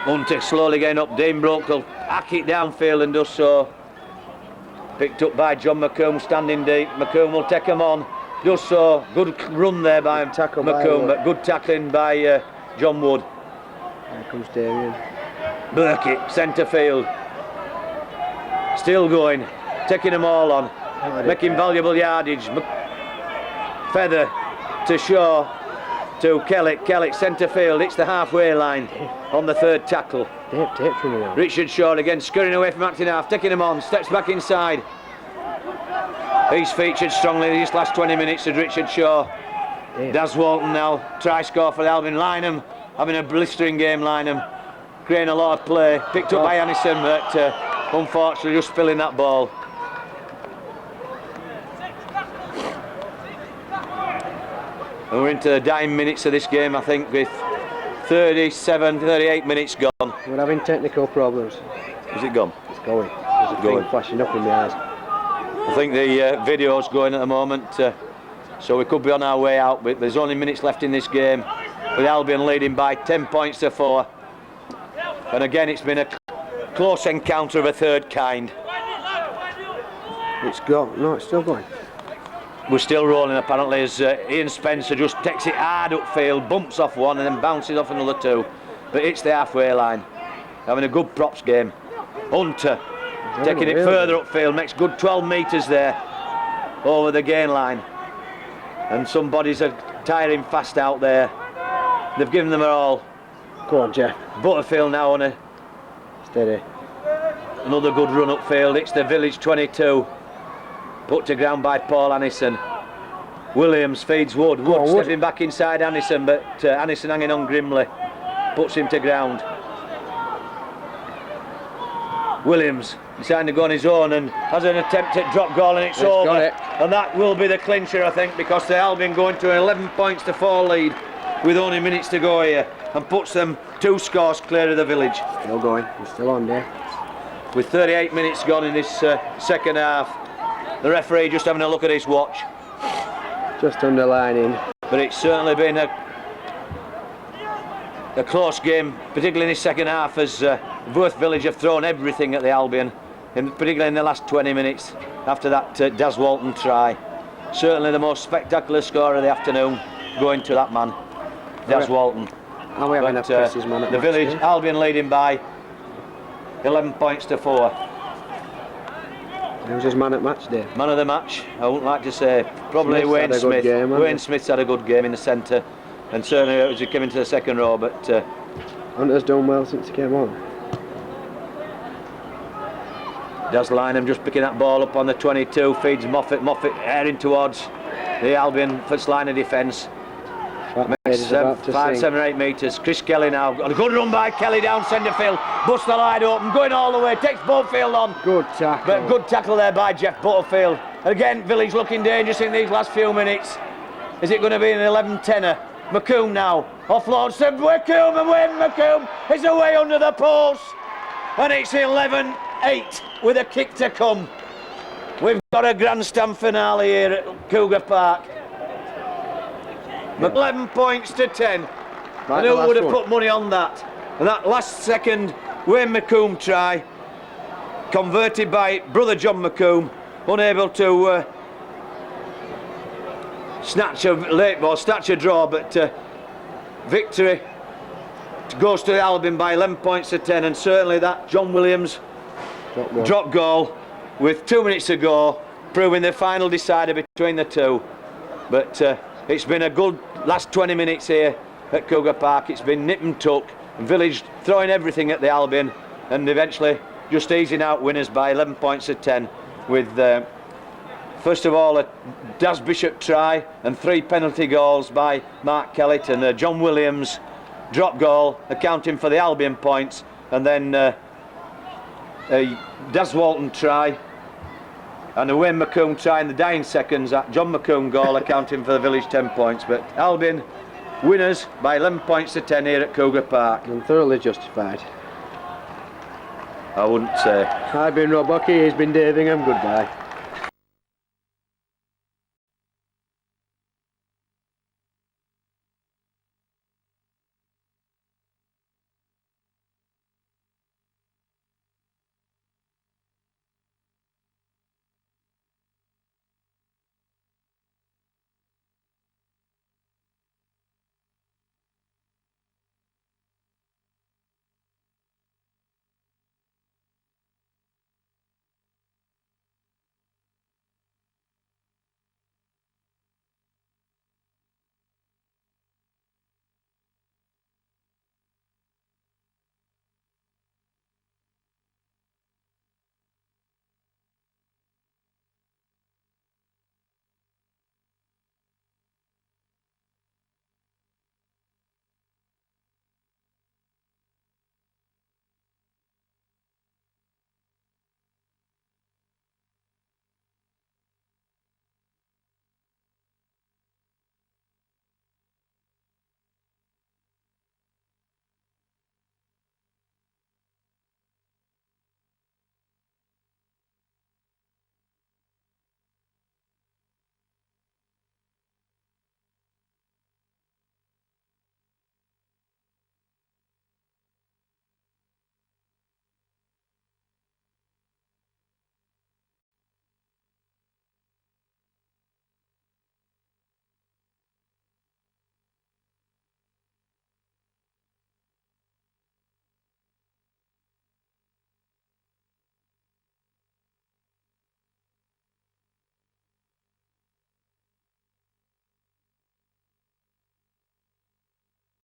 Hunter slowly getting up. Dean Brook will hack it downfield and does so. Picked up by John McComb, standing deep. McComb will take him on. Does so. Good run there by McComb, but good tackling by John Wood. Here comes Damien. Burkitt, centre field. Still going. Taking them all on. Making valuable yardage. Feather to Shaw. To Kellick. Kellick, centre field. It's the halfway line on the 3rd tackle. Richard Shaw again, scurrying away from acting half, taking him on, steps back inside. He's featured strongly these last 20 minutes of Richard Shaw. Daz Walton now, try score for the Albion. Lynham having a blistering game, Lynham. Creating a lot of play, picked up by Annison, but unfortunately just spilling that ball. And we're into the dying minutes of this game, I think, with 38 minutes gone. We're having technical problems. Is it gone? It's going. There's a thing flashing up in my eyes. I think the video's going at the moment, so we could be on our way out, but there's only minutes left in this game, with Albion leading by 10 points to 4. And again, it's been a close encounter of a 3rd kind. It's gone. No, it's still going. We're still rolling apparently as Ian Spencer just takes it hard upfield, bumps off one and then bounces off another 2. But it's the halfway line. Having a good props game. Hunter taking it further upfield, makes good 12 metres there over the gain line. And some bodies are tiring fast out there. They've given them all. Go on, Jeff. Butterfield now on a steady. Another good run upfield. It's the Village 22. Put to ground by Paul Annison. Williams feeds Wood. Wood stepping back inside Annison, but Annison hanging on grimly. Puts him to ground. Williams deciding to go on his own and has an attempt at drop goal, and it's over. And that will be the clincher, I think, because the Albion going to an 11 points to 4 lead with only minutes to go here, and puts them 2 scores clear of the Village. Still going. He's still on there. With 38 minutes gone in this second half. The referee just having a look at his watch. Just underlining. But it's certainly been a close game, particularly in this second half, as both Village have thrown everything at the Albion, particularly in the last 20 minutes after that Daz Walton try. Certainly the most spectacular score of the afternoon going to that man, Daz Walton. And we having a presses man at the Village, here. Albion leading by 11 points to 4. Who's his man at match day? Man of the match, I wouldn't like to say. Probably Smith's Wayne Smith. Wayne he? Smith's had a good game in the centre, and certainly as he came into the second row, but Hunter's done well since he came on. Daz Lynham just picking that ball up on the 22, feeds Moffat. Moffat airing towards the Albion first line of defence. 5, 7 or 8 metres. Chris Kelly now. A good run by Kelly down centre field. Busts the line open, going all the way. Takes Butterfield on. Good tackle. But good tackle there by Jeff Butterfield. Again, Village looking dangerous in these last few minutes. Is it going to be an 11-10er? McComb now. Offloads to McComb, and Wayne McComb is away under the post. And it's 11-8 with a kick to come. We've got a grandstand finale here at Cougar Park. 11 points to 10. Right, and who would have put money on that? And that last second Wayne McComb try, converted by brother John McComb, unable to snatch a late ball, snatch a draw, but victory goes to Albion by 11 points to 10, and certainly that John Williams drop goal with 2 minutes to go, proving the final decider between the two. But it's been a good last 20 minutes here at Cougar Park. It's been nip and tuck, Village throwing everything at the Albion, and eventually just easing out winners by 11 points to 10 with first of all a Daz Bishop try and 3 penalty goals by Mark Kellett, and a John Williams drop goal accounting for the Albion points, and then a Daz Walton try and a Wayne McComb try in the dying seconds, that John McComb goal accounting for the Village 10 points. But Albion winners by 11 points to 10 here at Cougar Park. And thoroughly justified. I wouldn't say. I've been Rob Bucky, he's been Dave Ingham, goodbye.